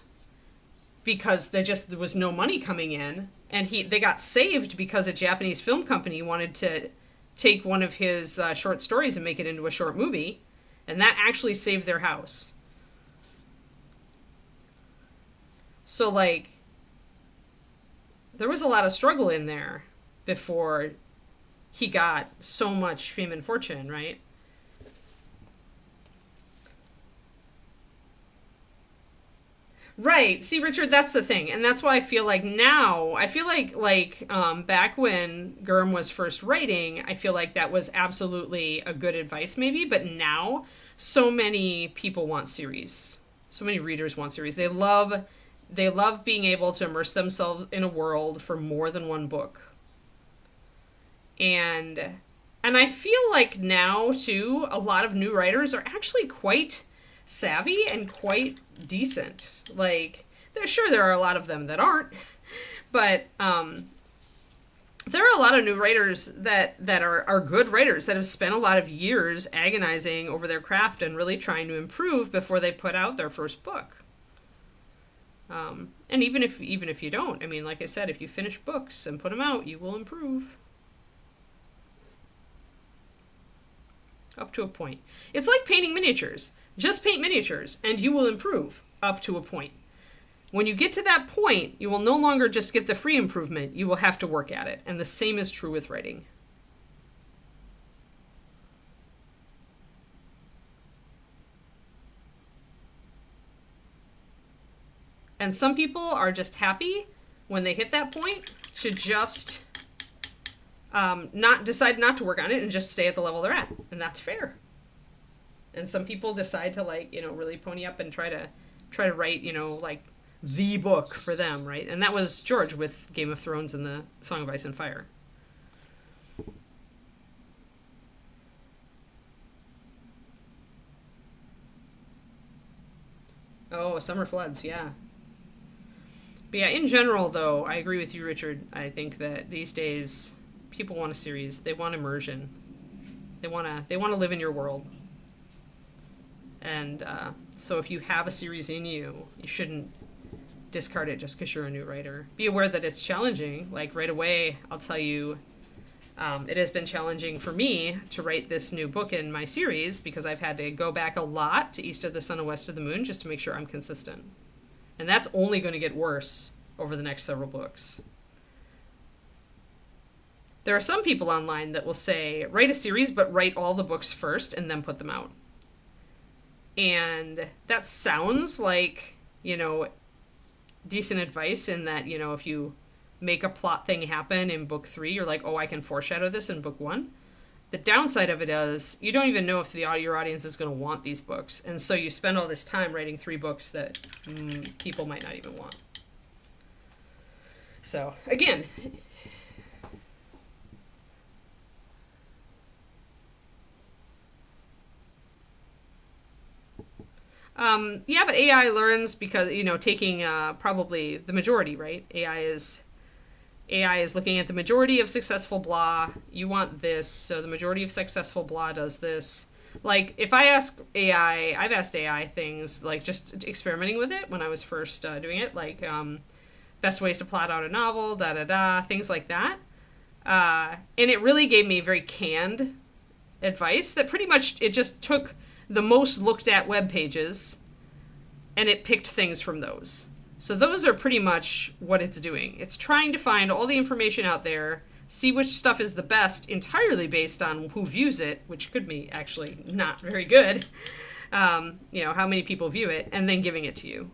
because there was no money coming in, and they got saved because a Japanese film company wanted to take one of his short stories and make it into a short movie, and that actually saved their house. So, like, there was a lot of struggle in there before he got so much fame and fortune, right? Right. See, Richard, that's the thing. And that's why I feel like now, I feel like back when Gurm was first writing, I feel like that was absolutely a good advice maybe, but now so many people want series. So many readers want series. They love being able to immerse themselves in a world for more than one book. And I feel like now too, a lot of new writers are actually quite savvy and quite decent. Like, sure, there are a lot of them that aren't, but there are a lot of new writers that are good writers that have spent a lot of years agonizing over their craft and really trying to improve before they put out their first book. And even if you don't, I mean, like I said, if you finish books and put them out, you will improve. Up to a point. It's like painting miniatures. Just paint miniatures, and you will improve up to a point. When you get to that point, you will no longer just get the free improvement. You will have to work at it. And the same is true with writing. And some people are just happy when they hit that point to just not decide not to work on it and just stay at the level they're at. And that's fair. And some people decide to, like, really pony up and try to write, like, the book for them, right? And that was George with Game of Thrones and the Song of Ice and Fire. Oh, Summer Floods, yeah. But yeah, in general, though, I agree with you, Richard. I think that these days people want a series. They want immersion. They want to live in your world. And so if you have a series in you, you shouldn't discard it just because you're a new writer. Be aware that it's challenging. Like, right away, I'll tell you, it has been challenging for me to write this new book in my series because I've had to go back a lot to East of the Sun and West of the Moon just to make sure I'm consistent. And that's only going to get worse over the next several books. There are some people online that will say, write a series, but write all the books first and then put them out. And that sounds like, decent advice in that, if you make a plot thing happen in book 3, you're like, oh, I can foreshadow this in book 1. The downside of it is you don't even know if your audience is going to want these books. And so you spend all this time writing 3 books that people might not even want. So, again, yeah, but AI learns because, taking probably the majority, right? AI is looking at the majority of successful blah. You want this, so the majority of successful blah does this. Like, if I ask AI, I've asked AI things, like, just experimenting with it when I was first doing it, like, best ways to plot out a novel, da-da-da, things like that. And it really gave me very canned advice that pretty much, it just took the most looked at web pages and it picked things from those. So those are pretty much what it's doing. It's trying to find all the information out there, see which stuff is the best entirely based on who views it, which could be actually not very good, how many people view it, and then giving it to you.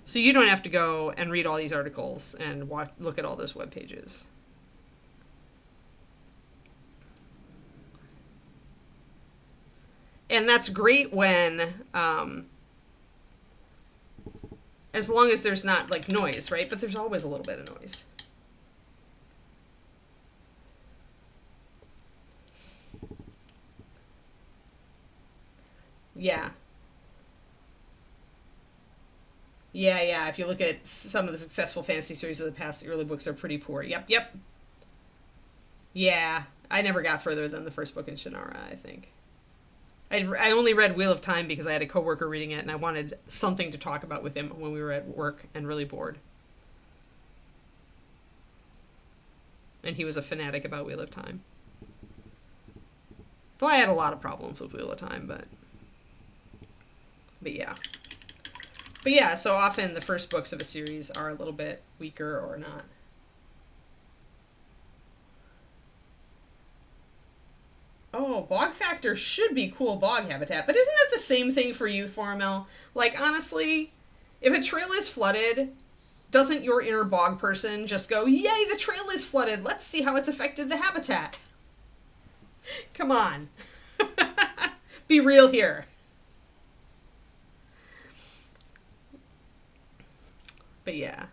So you don't have to go and read all these articles and look at all those web pages. And that's great when, as long as there's not, like, noise, right? But there's always a little bit of noise. Yeah. Yeah. If you look at some of the successful fantasy series of the past, the early books are pretty poor. Yep. Yeah. I never got further than the first book in Shannara, I think. I only read Wheel of Time because I had a coworker reading it and I wanted something to talk about with him when we were at work and really bored. And he was a fanatic about Wheel of Time. Though I had a lot of problems with Wheel of Time, but yeah. But yeah, so often the first books of a series are a little bit weaker or not. Oh, bog factor should be cool bog habitat, but isn't that the same thing for you, Thormel? Like, honestly, if a trail is flooded, doesn't your inner bog person just go, yay, the trail is flooded, let's see how it's affected the habitat? Come on. Be real here. But yeah.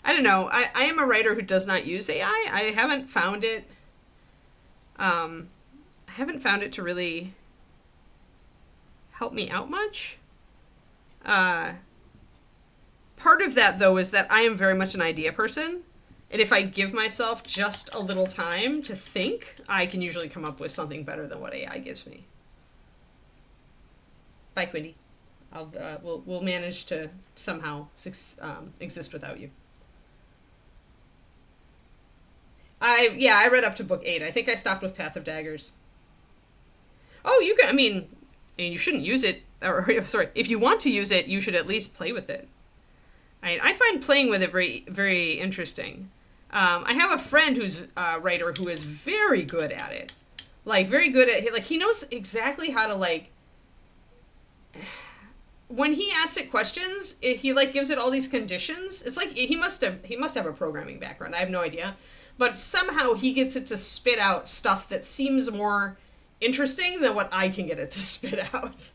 I don't know. I am a writer who does not use AI. I haven't found it to really help me out much. Part of that, though, is that I am very much an idea person. And if I give myself just a little time to think, I can usually come up with something better than what AI gives me. Bye, Quindy. We'll manage to somehow exist without you. I read up to book 8. I think I stopped with Path of Daggers. Oh, you can. I mean, you shouldn't use it. Or sorry, if you want to use it, you should at least play with it. I find playing with it very, very interesting. I have a friend who's a writer who is very good at it. Like, very good at, like, he knows exactly how to, like, when he asks it questions, he, like, gives it all these conditions. It's like, he must have a programming background. I have no idea. But somehow he gets it to spit out stuff that seems more interesting than what I can get it to spit out.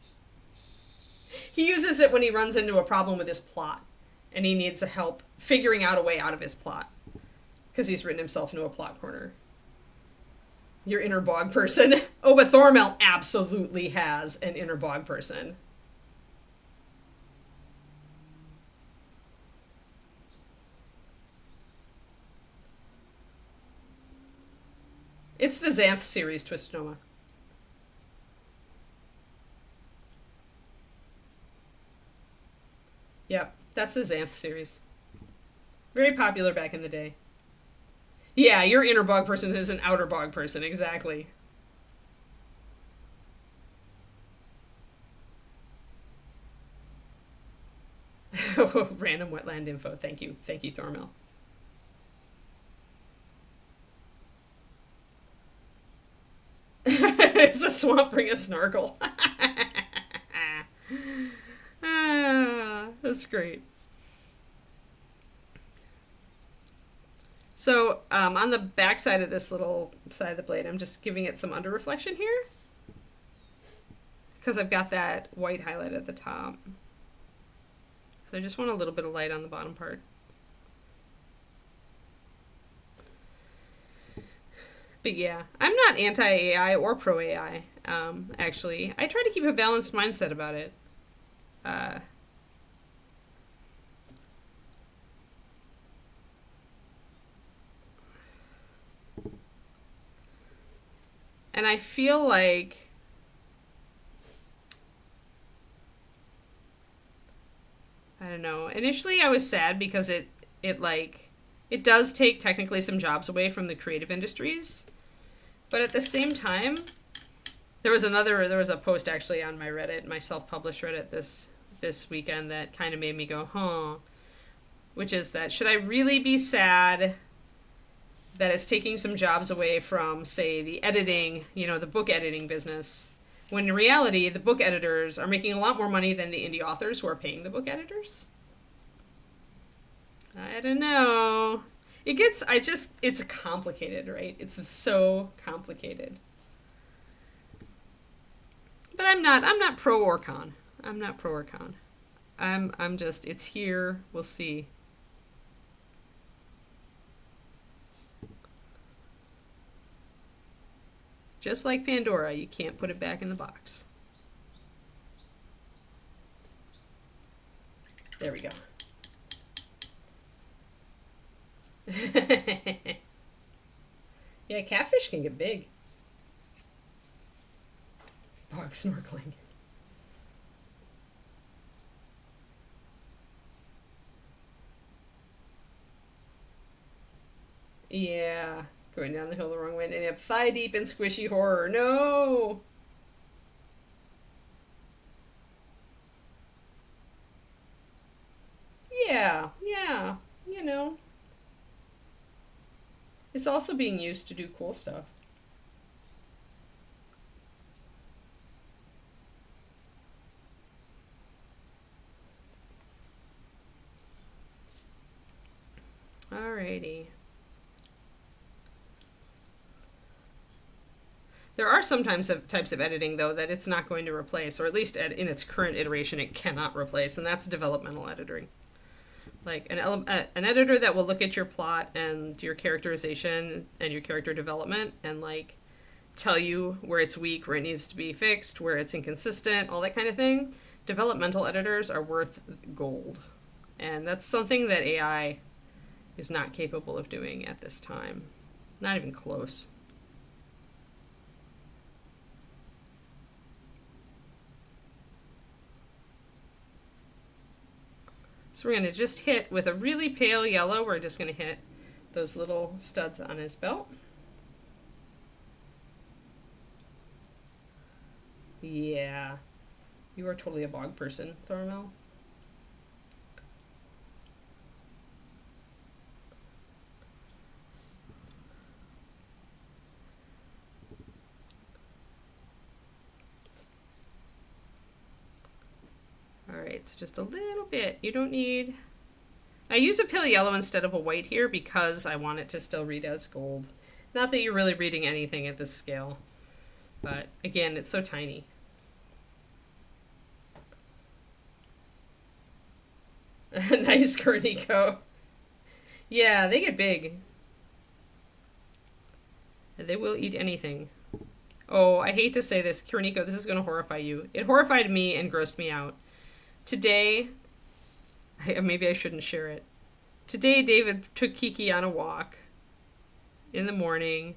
He uses it when he runs into a problem with his plot, and he needs help figuring out a way out of his plot. Because he's written himself into a plot corner. Your inner bog person. Oh, but Thormel absolutely has an inner bog person. It's the Xanth series, Twisted Noma. Yep, that's the Xanth series. Very popular back in the day. Yeah, your inner bog person is an outer bog person, exactly. Random wetland info. Thank you, Thormel. It's a swamp, bring a snorkel. That's great. So on the back side of this little side of the blade, I'm just giving it some under reflection here. Because I've got that white highlight at the top. So I just want a little bit of light on the bottom part. But yeah, I'm not anti-AI or pro-AI, actually. I try to keep a balanced mindset about it. And I feel like I don't know. Initially I was sad because it does take technically some jobs away from the creative industries. But at the same time, there was a post actually on my Reddit, my self-published Reddit this weekend that kind of made me go, huh. Which is that, should I really be sad that it's taking some jobs away from, say, the editing, the book editing business, when in reality, the book editors are making a lot more money than the indie authors who are paying the book editors? I don't know. It's complicated, right? It's so complicated. But I'm not pro or con. I'm not pro or con. I'm just, it's here, we'll see. Just like Pandora, you can't put it back in the box. There we go. Yeah, catfish can get big. Bog snorkeling. Yeah. Going down the hill the wrong way and end up thigh deep in squishy horror. No! Yeah, yeah. You know. It's also being used to do cool stuff. Alrighty. There are sometimes types of editing, though, that it's not going to replace, or at least in its current iteration, it cannot replace, and that's developmental editing. Like an editor that will look at your plot and your characterization and your character development and like tell you where it's weak, where it needs to be fixed, where it's inconsistent, all that kind of thing. Developmental editors are worth gold. And that's something that AI is not capable of doing at this time. Not even close. So we're going to just hit with a really pale yellow. We're just going to hit those little studs on his belt. Yeah. You are totally a bog person, Thormel. Alright, so just a little bit. You don't need... I use a pale yellow instead of a white here because I want it to still read as gold. Not that you're really reading anything at this scale. But, again, it's so tiny. Nice, Cornico. Yeah, they get big. They will eat anything. Oh, I hate to say this, Cornico, this is going to horrify you. It horrified me and grossed me out. Today, maybe I shouldn't share it. Today, David took Kiki on a walk in the morning,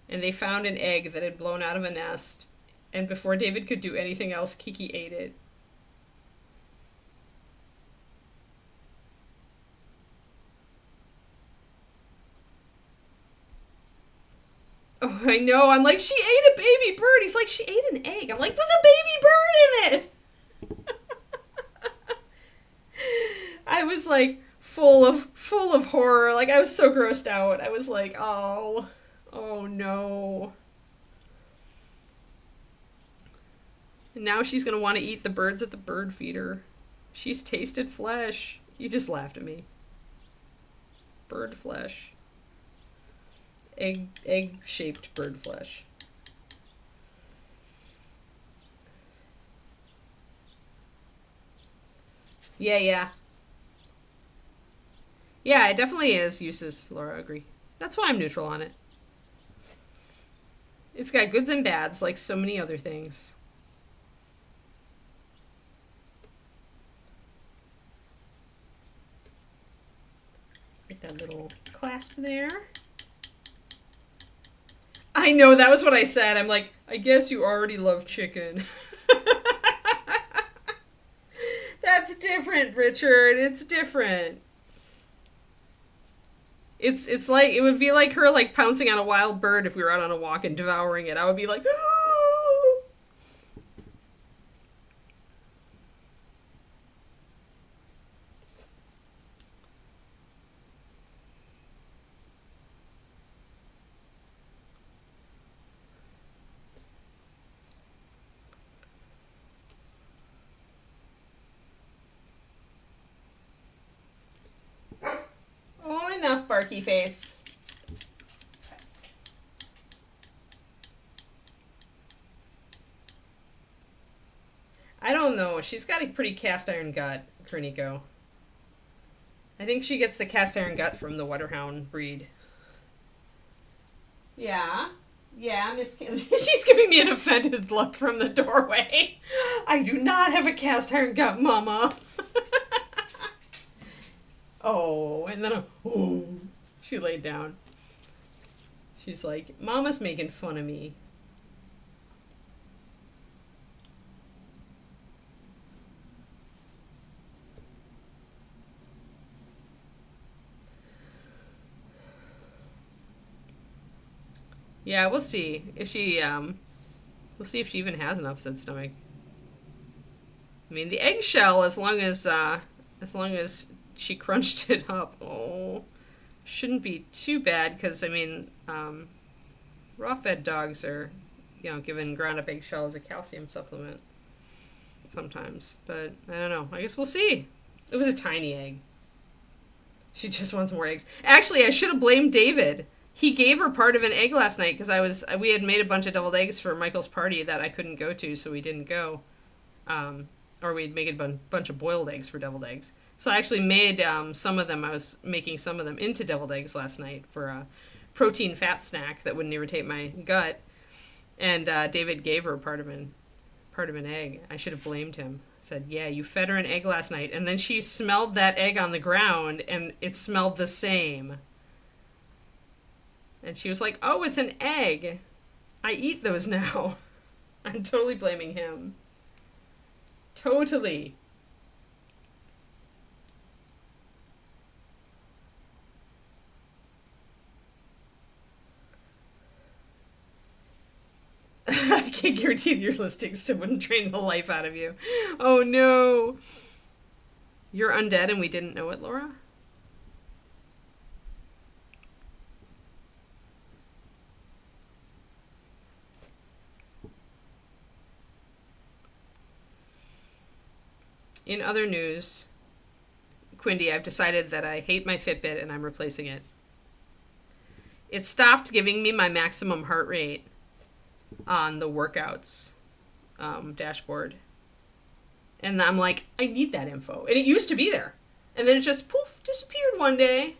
and they found an egg that had blown out of a nest, and before David could do anything else, Kiki ate it. Oh, I know. I'm like, she ate a baby bird. He's like, she ate an egg. I'm like, with a baby bird in it. I was like full of horror. Like I was so grossed out. I was like, oh no. And now she's gonna want to eat the birds at the bird feeder. She's tasted flesh. He just laughed at me. Bird flesh. Egg shaped bird flesh. Yeah. Yeah, it definitely is uses, Laura, agree. That's why I'm neutral on it. It's got goods and bads, like so many other things. Get that little clasp there. I know, that was what I said. I'm like, I guess you already love chicken. That's different, Richard. It's different. It's like it would be like her like pouncing on a wild bird if we were out on a walk and devouring it. I would be like, oh, enough, Barky Face. I don't know. She's got a pretty cast iron gut, Kerniko. I think she gets the cast iron gut from the Wetterhound breed. Yeah. Yeah, Miss she's giving me an offended look from the doorway. I do not have a cast iron gut, Mama. Oh, and then she laid down. She's like, Mama's making fun of me. Yeah, we'll see if she we'll see if she even has an upset stomach. I mean, the eggshell, as long as she crunched it up, oh, shouldn't be too bad because I mean, raw fed dogs are, given ground up eggshell as a calcium supplement sometimes. But I don't know. I guess we'll see. It was a tiny egg. She just wants more eggs. Actually, I should have blamed David. He gave her part of an egg last night because we had made a bunch of deviled eggs for Michael's party that I couldn't go to, so we didn't go. Or we'd make a bunch of boiled eggs for deviled eggs. So I actually made some of them. I was making some of them into deviled eggs last night for a protein fat snack that wouldn't irritate my gut. And David gave her part of an egg. I should have blamed him. Said, yeah, you fed her an egg last night. And then she smelled that egg on the ground, and it smelled the same. And she was like, oh, it's an egg. I eat those now. I'm totally blaming him. Totally. I can't guarantee your listings wouldn't drain the life out of you. Oh no. You're undead and we didn't know it, Laura? In other news, Quindy, I've decided that I hate my Fitbit and I'm replacing it. It stopped giving me my maximum heart rate on the workouts dashboard. And I'm like, I need that info. And it used to be there. And then it just, poof, disappeared one day.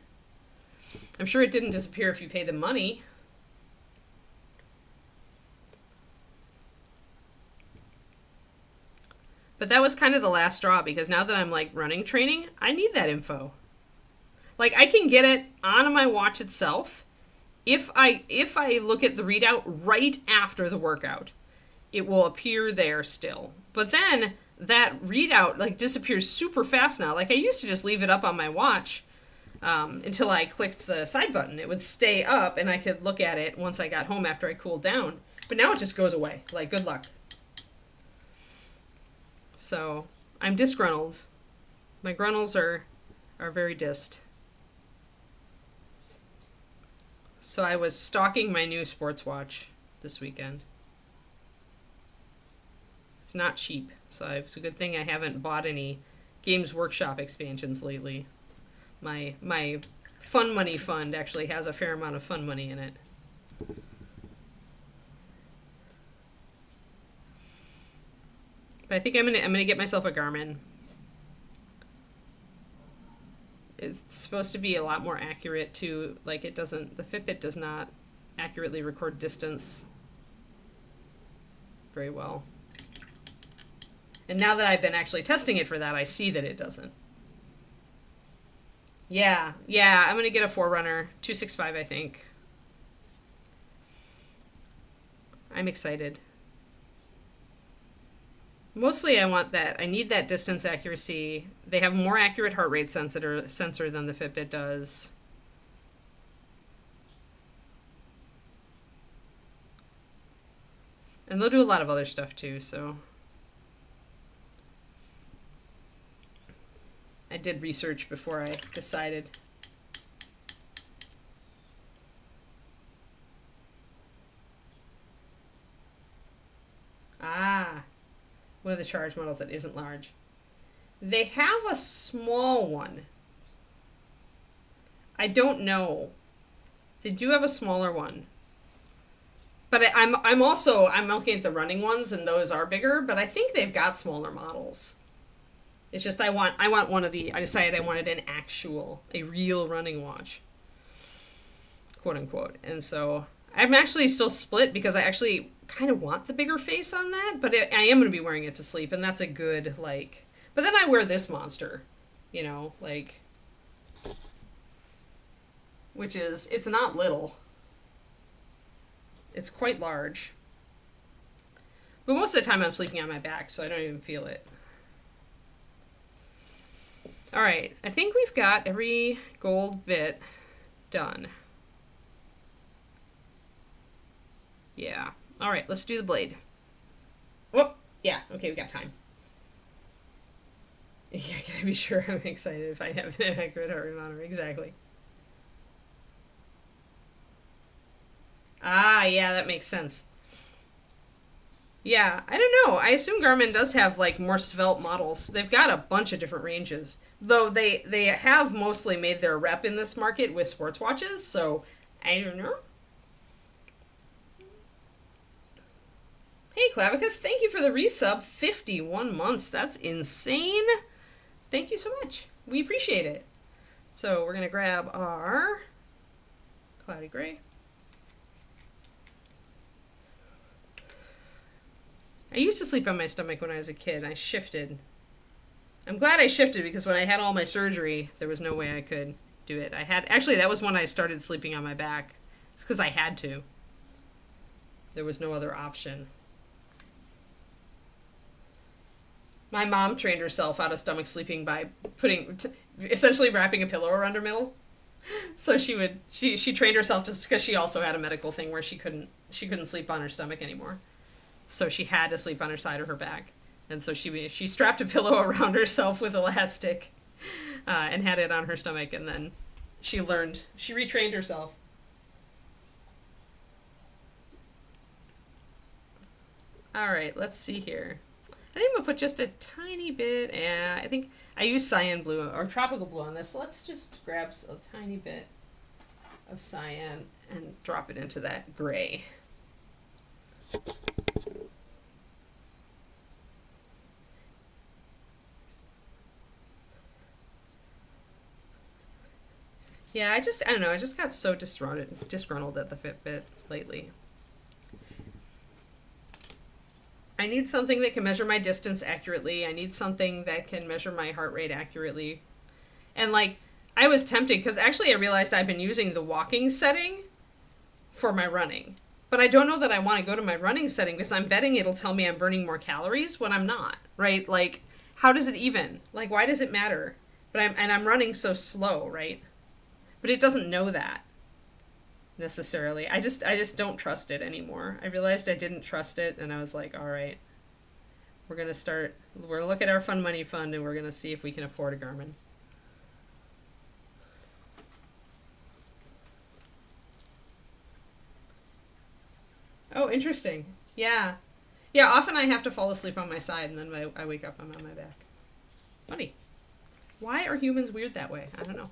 I'm sure it didn't disappear if you pay the money. But that was kind of the last straw because now that I'm like running training, I need that info. Like I can get it on my watch itself. If I look at the readout right after the workout, it will appear there still. But then that readout like disappears super fast now. Like I used to just leave it up on my watch until I clicked the side button. It would stay up and I could look at it once I got home after I cooled down. But now it just goes away. Like good luck. So I'm disgruntled. My grunnels are very dist. So I was stalking my new sports watch this weekend. It's not cheap, so it's a good thing I haven't bought any Games Workshop expansions lately. My Fun Money fund actually has a fair amount of fun money in it. But I think I'm gonna get myself a Garmin. It's supposed to be a lot more accurate too. Like the Fitbit does not accurately record distance very well. And now that I've been actually testing it for that, I see that it doesn't. Yeah, I'm gonna get a Forerunner 265, I think. I'm excited. Mostly I need that distance accuracy. They have a more accurate heart rate sensor than the Fitbit does. And they'll do a lot of other stuff too, so. I did research before I decided. Ah. One of the Charge models that isn't large. They have a small one. I don't know. They do have a smaller one. But I'm looking at the running ones and those are bigger, but I think they've got smaller models. It's just I decided I wanted a real running watch. Quote unquote. And so I'm actually still split because I actually kind of want the bigger face on that, but I am going to be wearing it to sleep, and that's a good, like... But then I wear this monster, which is... It's not little. It's quite large. But most of the time I'm sleeping on my back, so I don't even feel it. Alright, I think we've got every gold bit done. Yeah. All right, let's do the blade. Whoop. Yeah, okay, we got time. Yeah, can I be sure I'm excited if I have an accurate heart rate monitor? Exactly. Ah, yeah, that makes sense. Yeah, I don't know. I assume Garmin does have like more svelte models. They've got a bunch of different ranges. Though they have mostly made their rep in this market with sports watches, so I don't know. Hey Clavicus, thank you for the resub. 51 months. That's insane. Thank you so much. We appreciate it. So we're gonna grab our cloudy gray. I used to sleep on my stomach when I was a kid. I shifted. I'm glad I shifted because when I had all my surgery, there was no way I could do it. I had actually that was when I started sleeping on my back. It's because I had to. There was no other option. My mom trained herself out of stomach sleeping by essentially wrapping a pillow around her middle. So she trained herself just because she also had a medical thing where she couldn't sleep on her stomach anymore. So she had to sleep on her side or her back. And so she strapped a pillow around herself with elastic and had it on her stomach, and then she retrained herself. All right, let's see here. I think I'm going to put just a tiny bit, and I think I use cyan blue or tropical blue on this, so let's just grab a tiny bit of cyan and drop it into that gray. Yeah, I don't know, I just got so disgruntled at the Fitbit lately. I need something that can measure my distance accurately. I need something that can measure my heart rate accurately. And like, I was tempted because actually I realized I've been using the walking setting for my running. But I don't know that I want to go to my running setting because I'm betting it'll tell me I'm burning more calories when I'm not, right? Like, how does it even? Like, why does it matter? But I'm running so slow, right? But it doesn't know that necessarily. I just don't trust it anymore. I realized I didn't trust it, and I was like, all right, we're gonna look at our fun money fund, and we're gonna see if we can afford a Garmin. Oh, interesting. Yeah. Yeah, often I have to fall asleep on my side, and then I wake up, I'm on my back. Funny. Why are humans weird that way? I don't know.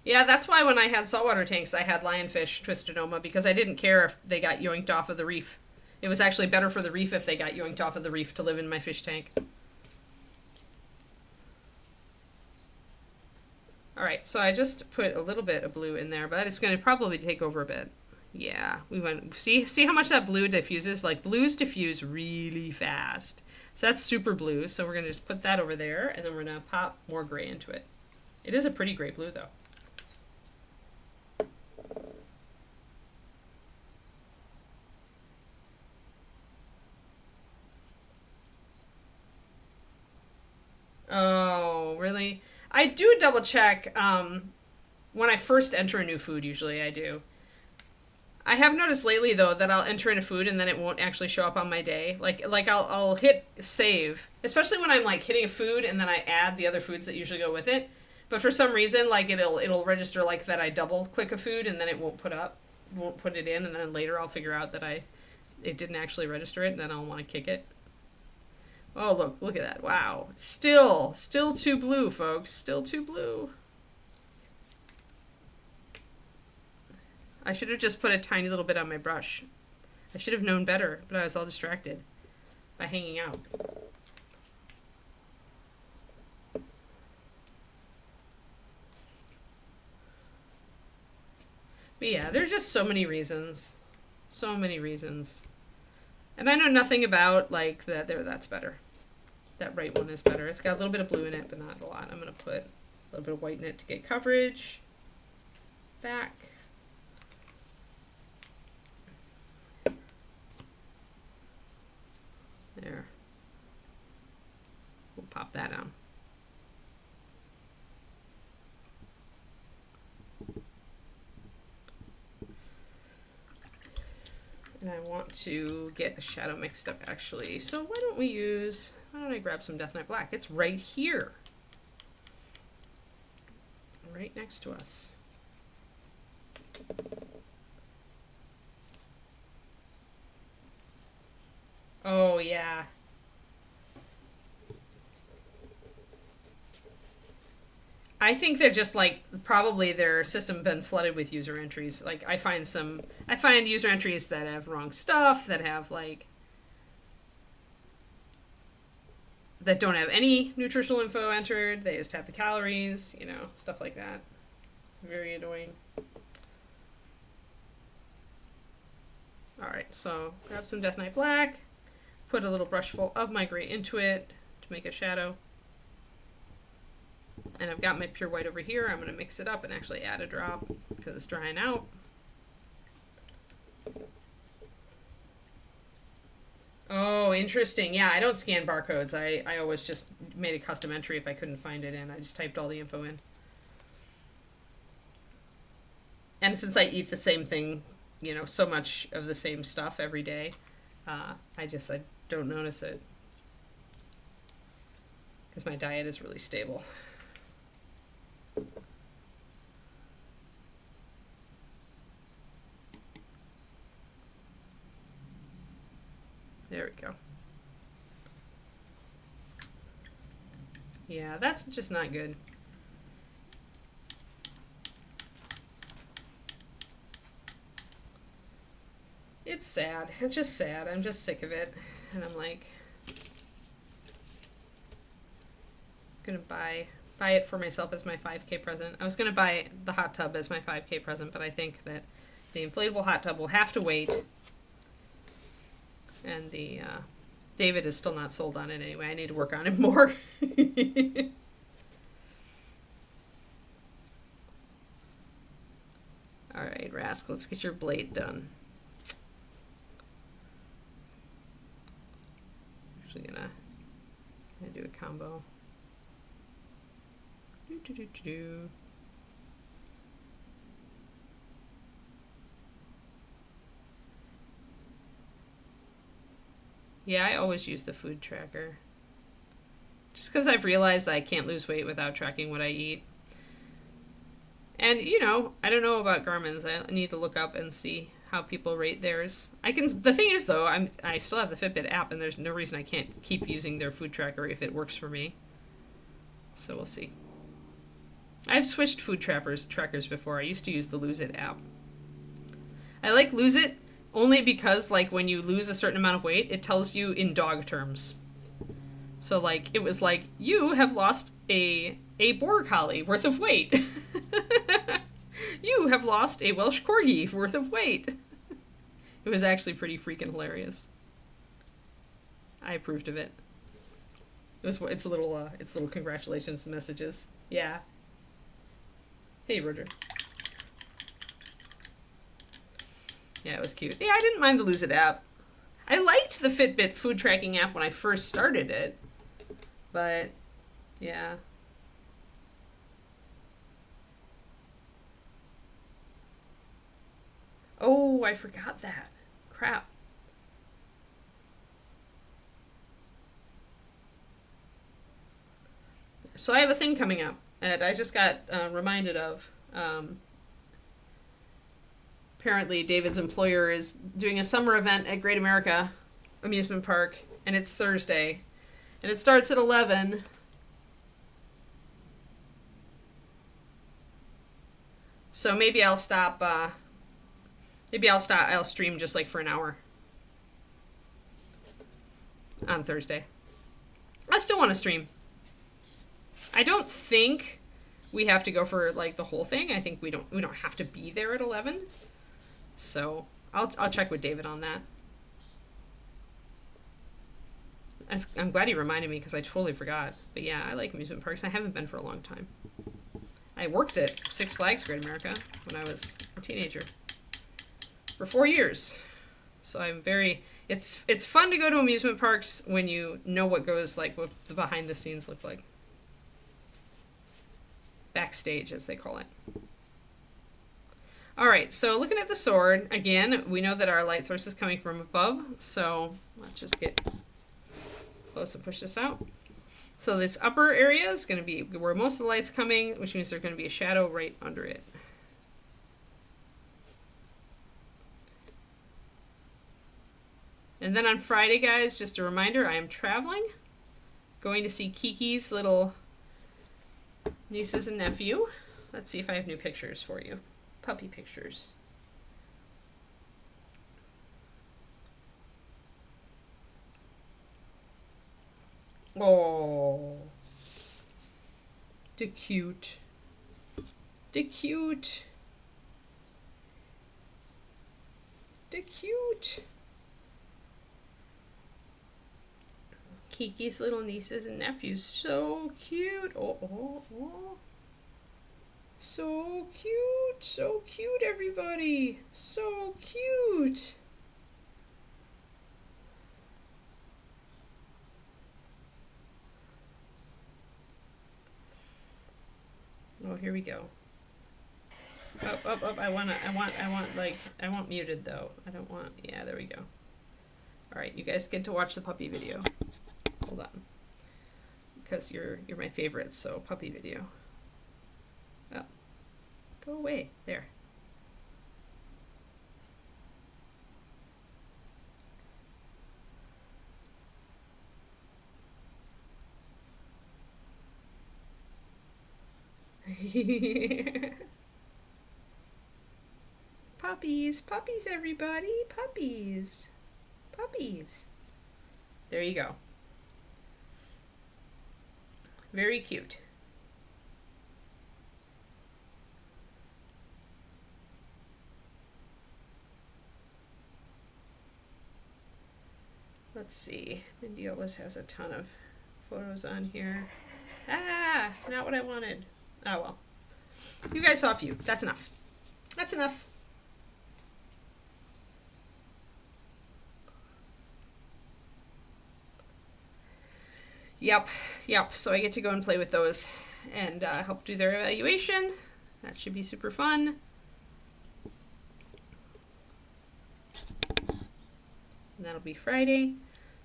Yeah, that's why when I had saltwater tanks, I had lionfish twistodoma because I didn't care if they got yoinked off of the reef. It was actually better for the reef if they got yoinked off of the reef to live in my fish tank. Alright, so I just put a little bit of blue in there, but it's going to probably take over a bit. Yeah, we went... See how much that blue diffuses? Like, blues diffuse really fast. So that's super blue, so we're going to just put that over there, and then we're going to pop more gray into it. It is a pretty gray blue, though. Oh, really? I do double check when I first enter a new food, usually I do. I have noticed lately though that I'll enter in a food and then it won't actually show up on my day. Like I'll hit save, especially when I'm like hitting a food and then I add the other foods that usually go with it. But for some reason, like it'll register like that I double click a food and then it won't put it in, and then later I'll figure out that it didn't actually register it, and then I'll want to kick it. Oh, look at that. Wow. Still too blue, folks. Still too blue. I should have just put a tiny little bit on my brush. I should have known better, but I was all distracted by hanging out. But yeah, there's just so many reasons. So many reasons. And I know nothing about, like, that's better. That right one is better. It's got a little bit of blue in it, but not a lot. I'm going to put a little bit of white in it to get coverage. Back. There. We'll pop that on. And I want to get a shadow mixed up actually. So why don't I grab some Death Knight Black? It's right here. Right next to us. Oh yeah. I think they're just like, probably their system been flooded with user entries. Like I find user entries that have wrong stuff, that have like, that don't have any nutritional info entered. They just have the calories, you know, stuff like that. It's very annoying. All right, so grab some Death Knight Black, put a little brushful of my gray into it to make a shadow. And I've got my pure white over here. I'm going to mix it up and actually add a drop because it's drying out. Oh, interesting. Yeah, I don't scan barcodes. I always just made a custom entry if I couldn't find it in. I just typed all the info in. And since I eat the same thing, you know, so much of the same stuff every day, I don't notice it. Because my diet is really stable. There we go. Yeah, that's just not good. It's sad. It's just sad. I'm just sick of it. And I'm like, gonna buy it for myself as my 5K present. I was gonna buy the hot tub as my 5K present, but I think that the inflatable hot tub will have to wait. And the David is still not sold on it anyway. I need to work on it more. All right, Rask, let's get your blade done. Actually gonna do a combo. Yeah, I always use the food tracker. Just because I've realized that I can't lose weight without tracking what I eat. And, you know, I don't know about Garmin's. I need to look up and see how people rate theirs. The thing is, though, I still have the Fitbit app, and there's no reason I can't keep using their food tracker if it works for me. So we'll see. I've switched food trackers before. I used to use the Lose It app. I like Lose It only because, like, when you lose a certain amount of weight, it tells you in dog terms. So, like, it was like, you have lost a Border Collie worth of weight. You have lost a Welsh Corgi worth of weight. It was actually pretty freaking hilarious. I approved of it. It's little congratulations messages. Yeah. Hey, Roger. Yeah, it was cute. Yeah, I didn't mind the Lose It app. I liked the Fitbit food tracking app when I first started it. But, yeah. Oh, I forgot that. Crap. So I have a thing coming up that I just got reminded of. Apparently David's employer is doing a summer event at Great America Amusement Park, and it's Thursday. And it starts at 11. So maybe I'll stop, I'll stream just like for an hour on Thursday. I still want to stream. I don't think we have to go for like the whole thing. I think we don't have to be there at 11. So I'll check with David on that. I'm glad he reminded me because I totally forgot. But yeah, I like amusement parks. I haven't been for a long time. I worked at Six Flags Great America when I was a teenager for 4 years. So I'm very It's fun to go to amusement parks when you know what goes, like what the behind the scenes look like. Backstage, as they call it. All right, so looking at the sword, again, we know that our light source is coming from above, so let's just get close and push this out. So this upper area is going to be where most of the light's coming, which means there's going to be a shadow right under it. And then on Friday, guys, just a reminder, I am traveling, going to see Kiki's little nieces and nephew. Let's see if I have new pictures for you. Puppy pictures. Oh, the cute. The cute. The cute. Kiki's little nieces and nephews. So cute. Oh, oh, oh. So cute. So cute, everybody. So cute. Oh, here we go. Up. I want muted though. I don't want, yeah, there we go. All right, you guys get to watch the puppy video. Hold on. Because you're my favorites, so puppy video. Oh. Go away. There. Puppies, puppies, everybody, puppies, puppies. There you go. Very cute. Let's see. Mindy always has a ton of photos on here. Ah, not what I wanted. Oh well. You guys saw a few. That's enough. That's enough. Yep. So I get to go and play with those and help do their evaluation. That should be super fun. And that'll be Friday.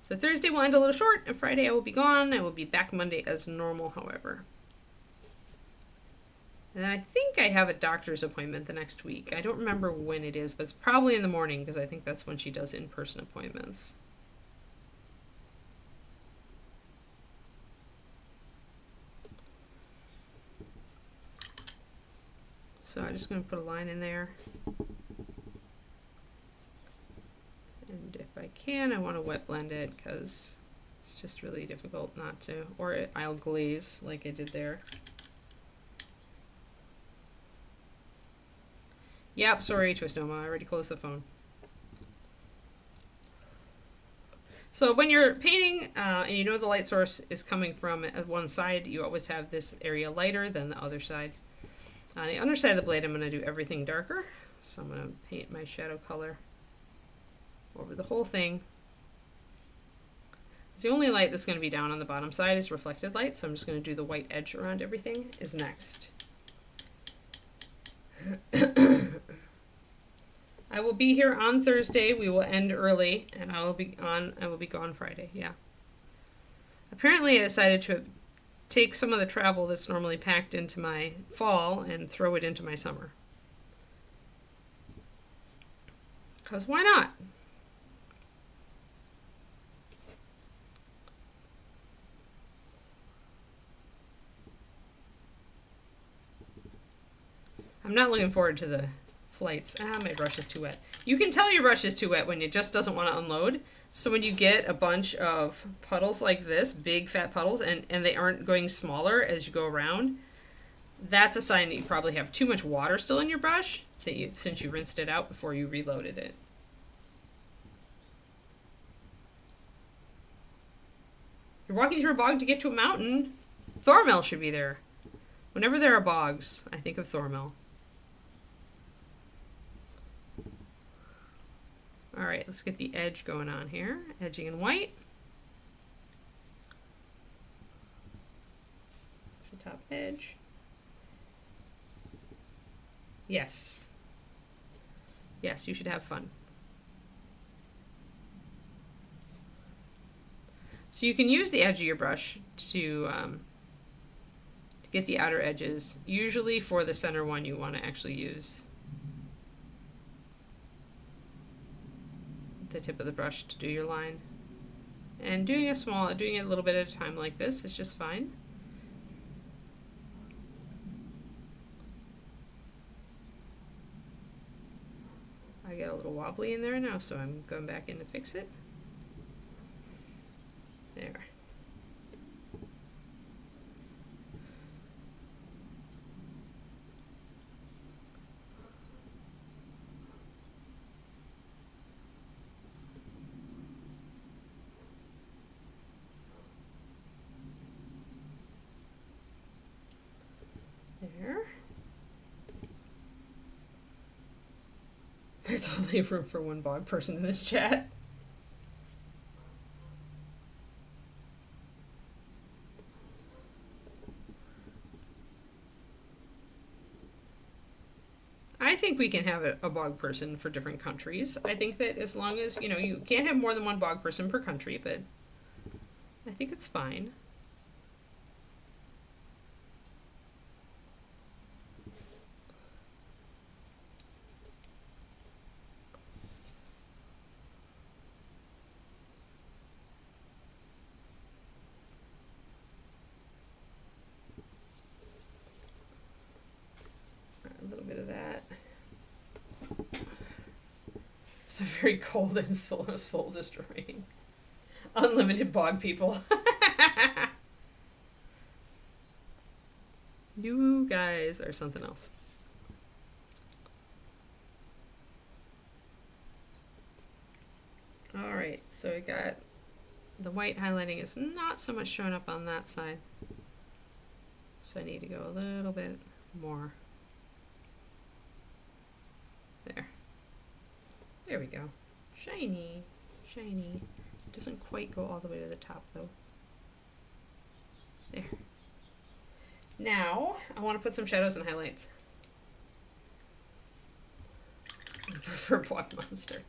So Thursday will end a little short, and Friday I will be gone. I will be back Monday as normal, however. And I think I have a doctor's appointment the next week. I don't remember when it is, but it's probably in the morning because I think that's when she does in-person appointments. So I'm just going to put a line in there. And if I can, I want to wet blend it because it's just really difficult not to. Or I'll glaze like I did there. Yep, sorry, Twistoma, I already closed the phone. So when you're painting and you know the light source is coming from one side, you always have this area lighter than the other side. On the underside of the blade, I'm going to do everything darker. So I'm going to paint my shadow color over the whole thing. The only light that's going to be down on the bottom side is reflected light, so I'm just going to do the white edge around everything is next. I will be here on Thursday. We will end early, and I will be gone Friday. Yeah. Apparently, I decided to take some of the travel that's normally packed into my fall and throw it into my summer. 'Cause why not? I'm not looking forward to the flights. Ah, my brush is too wet. You can tell your brush is too wet when it just doesn't want to unload. So when you get a bunch of puddles like this, big fat puddles, and they aren't going smaller as you go around, that's a sign that you probably have too much water still in your brush since you rinsed it out before you reloaded it. You're walking through a bog to get to a mountain. Thornmill should be there. Whenever there are bogs, I think of Thornmill. All right, let's get the edge going on here. Edging in white. That's the top edge. Yes. Yes, you should have fun. So you can use the edge of your brush to get the outer edges. Usually for the center one, you want to actually use the tip of the brush to do your line. And doing it a little bit at a time like this is just fine. I get a little wobbly in there now, so I'm going back in to fix it. There. There. There's only room for one bog person in this chat. I think we can have a bog person for different countries. I think that as long as, you can't have more than one bog person per country, but I think it's fine. A little bit of that. So very cold and soul destroying. Unlimited bog people. You guys are something else. Alright, so we got the white highlighting is not so much showing up on that side. So I need to go a little bit more. There. There we go. Shiny. Shiny. It doesn't quite go all the way to the top though. There. Now, I want to put some shadows and highlights. I prefer Block Monster.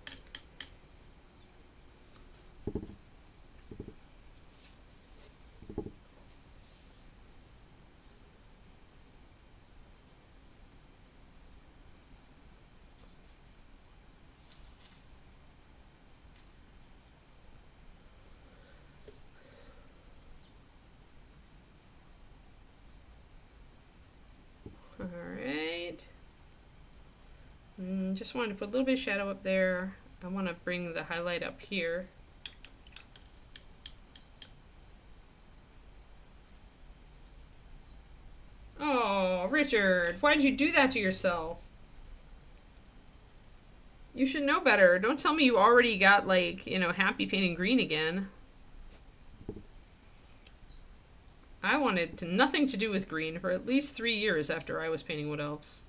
Alright. Just wanted to put a little bit of shadow up there. I want to bring the highlight up here. Oh, Richard, why did you do that to yourself? You should know better. Don't tell me you already got, like, happy painting green again. I wanted nothing to do with green for at least 3 years after I was painting Wood Elves.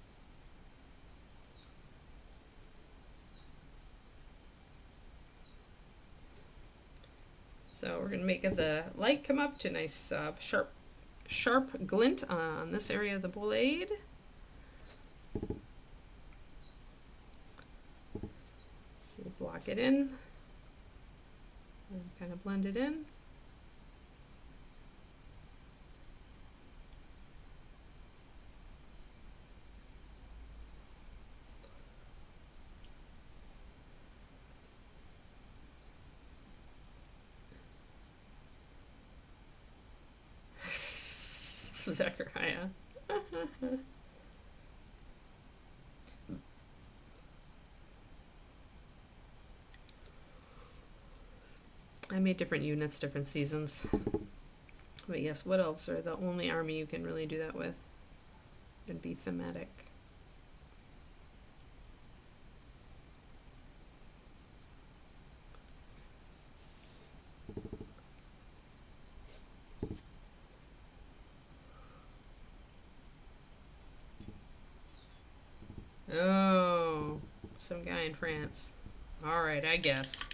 So we're going to make the light come up to a nice sharp glint on this area of the blade. We'll block it in and kind of blend it in. Zechariah. I made different units, different seasons. But yes, Wood Elves are the only army you can really do that with and be thematic. Oh, some guy in France. Alright, I guess.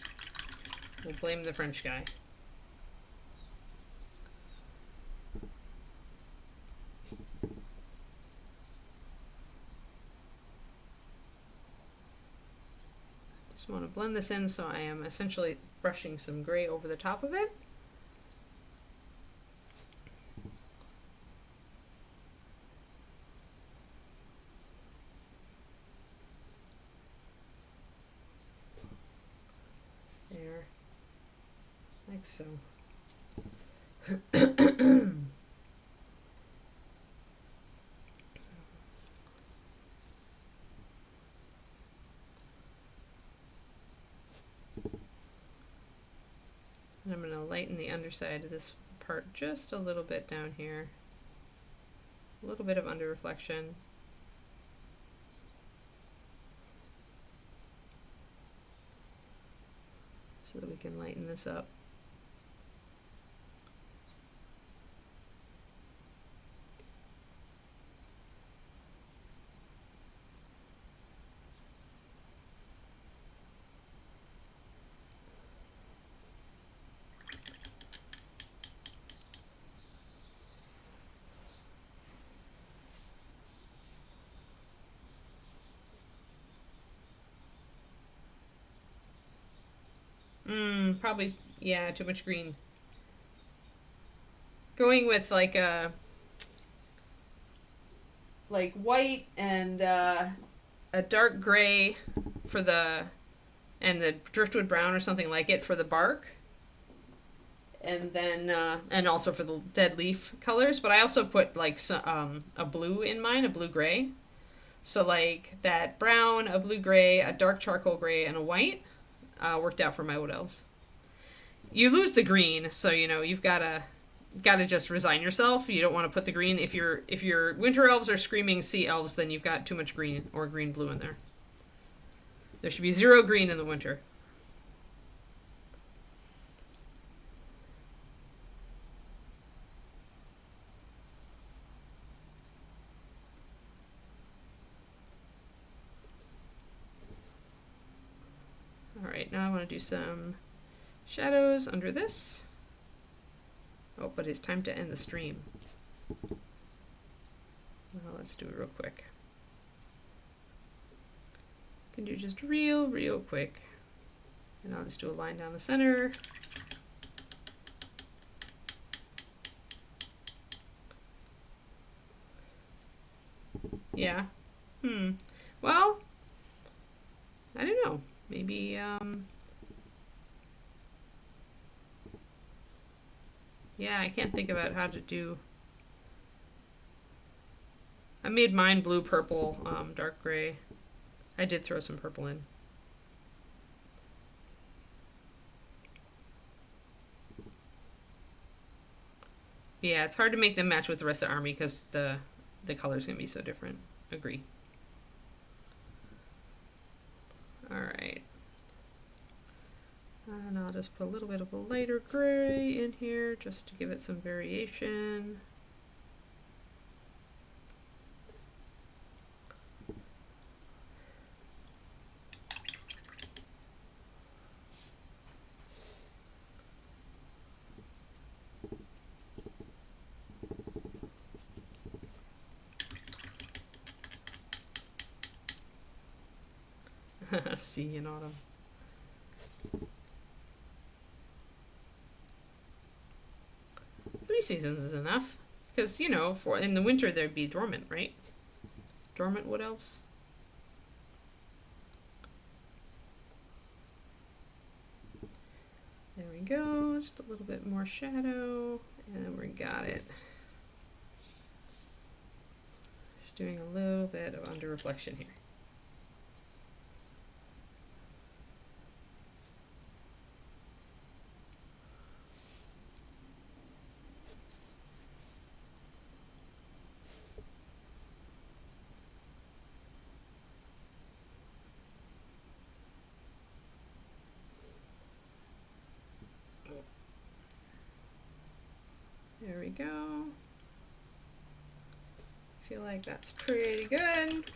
We'll blame the French guy. Just want to blend this in, so I am essentially brushing some gray over the top of it. There. Like so. And I'm going to lighten the underside of this part just a little bit down here. A little bit of under reflection. So that we can lighten this up. Probably, yeah, too much green. Going with like white and a dark gray for the, and the driftwood brown or something like it for the bark. And then, and also for the dead leaf colors. But I also put like some, a blue in mine, a blue-gray. So like that brown, a blue-gray, a dark charcoal gray, and a white worked out for my wood elves. You lose the green, so you know you've gotta just resign yourself. You don't want to put the green. If your winter elves are screaming sea elves, then you've got too much green or green blue in there. There should be 0 green in the winter. Alright, now I want to do some shadows under this. Oh, but it's time to end the stream. Well, let's do it real quick. Can do just real quick. And I'll just do a line down the center. Yeah. Well, I don't know. Maybe, yeah, I can't think about how to do. I made mine blue, purple, dark gray. I did throw some purple in. Yeah, it's hard to make them match with the rest of the army because the color's gonna be so different. Agree. Alright. And I'll just put a little bit of a lighter gray in here just to give it some variation. See in autumn. Three seasons is enough, because you know, for in the winter there'd be dormant, right? Dormant wood elves. There we go. Just a little bit more shadow, and we got it. Just doing a little bit of under reflection here. There we go. Feel like that's pretty good.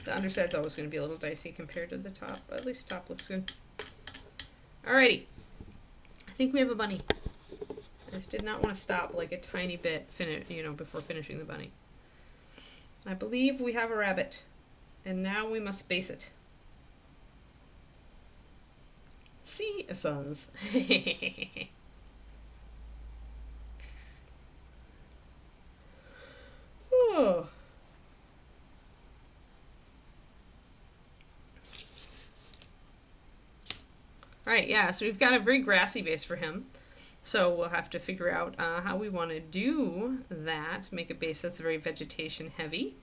The underside's always going to be a little dicey compared to the top, but at least the top looks good. Alrighty. I think we have a bunny. I just did not want to stop like a tiny bit, before finishing the bunny. I believe we have a rabbit, and now we must base it. See, sons. Oh. Alright, yeah, so we've got a very grassy base for him. So we'll have to figure out how we want to do that. Make a base that's very vegetation heavy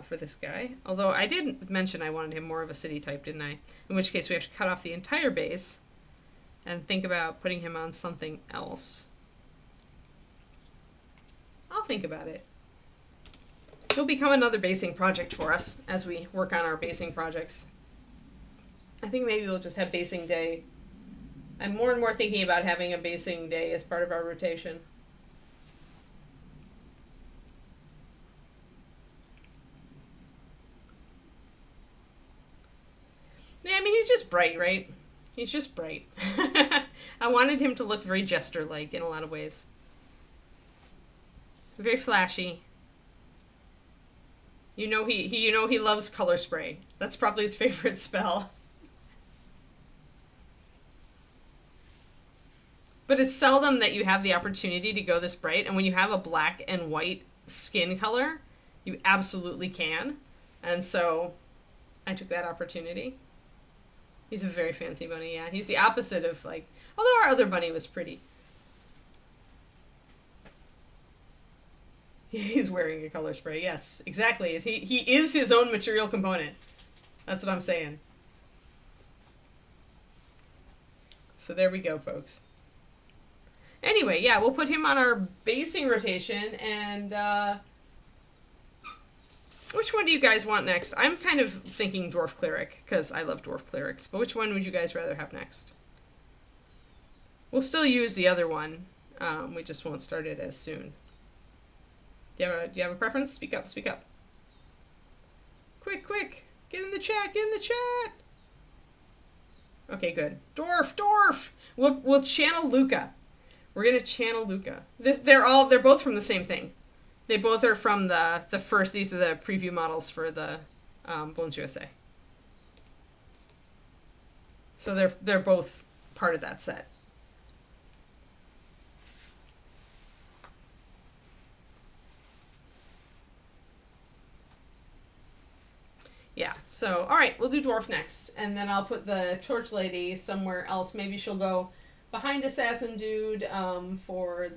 for this guy. Although I did mention I wanted him more of a city type, didn't I? In which case we have to cut off the entire base and think about putting him on something else. I'll think about it. He'll become another basing project for us as we work on our basing projects. I think maybe we'll just have basing day. I'm more and more thinking about having a basing day as part of our rotation. Yeah, I mean, he's just bright, right? He's just bright. I wanted him to look very jester-like in a lot of ways. Very flashy. You know he loves color spray. That's probably his favorite spell. But it's seldom that you have the opportunity to go this bright, and when you have a black and white skin color, you absolutely can. And so I took that opportunity. He's a very fancy bunny, yeah. He's the opposite of, like, although our other bunny was pretty. He's wearing a color spray, yes, exactly. He is his own material component. That's what I'm saying. So there we go, folks. Anyway, yeah, we'll put him on our basing rotation, and which one do you guys want next? I'm kind of thinking Dwarf Cleric, because I love Dwarf Clerics, but which one would you guys rather have next? We'll still use the other one, we just won't start it as soon. Do you have a preference? Speak up, speak up. Quick, quick, get in the chat, get in the chat! Okay, good. Dwarf! We'll channel Luca. We're gonna channel Luca. They're both from the same thing. They both are from the first. These are the preview models for the Bones USA. So they're both part of that set. Yeah. So all right, we'll do Dwarf next, and then I'll put the Torch Lady somewhere else. Maybe she'll go behind Assassin Dude for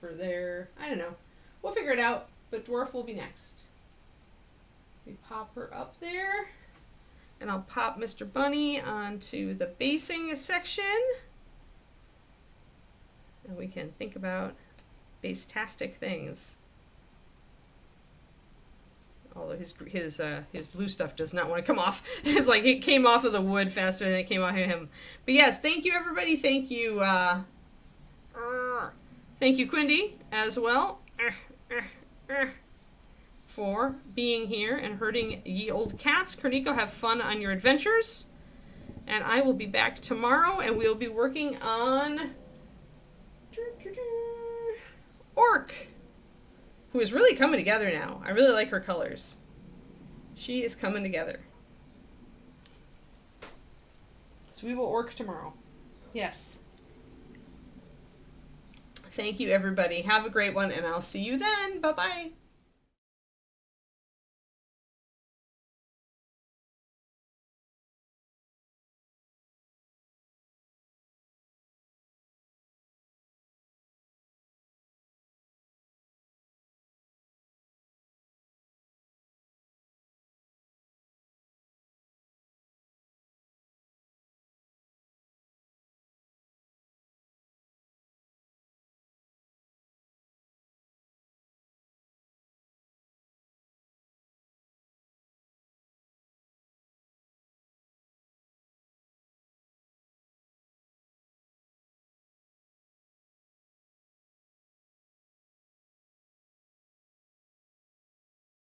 there. I don't know. We'll figure it out, but Dwarf will be next. We pop her up there, and I'll pop Mr. Bunny onto the basing section, and we can think about base-tastic things. Although his blue stuff does not want to come off. It's like it came off of the wood faster than it came off of him. But yes, thank you everybody. Thank you, Quindy, as well, for being here and herding ye old cats. Korniko, have fun on your adventures. And I will be back tomorrow, and we'll be working on Orc, who is really coming together now. I really like her colors. She is coming together. So we will Orc tomorrow. Yes. Thank you, everybody. Have a great one, and I'll see you then. Bye-bye.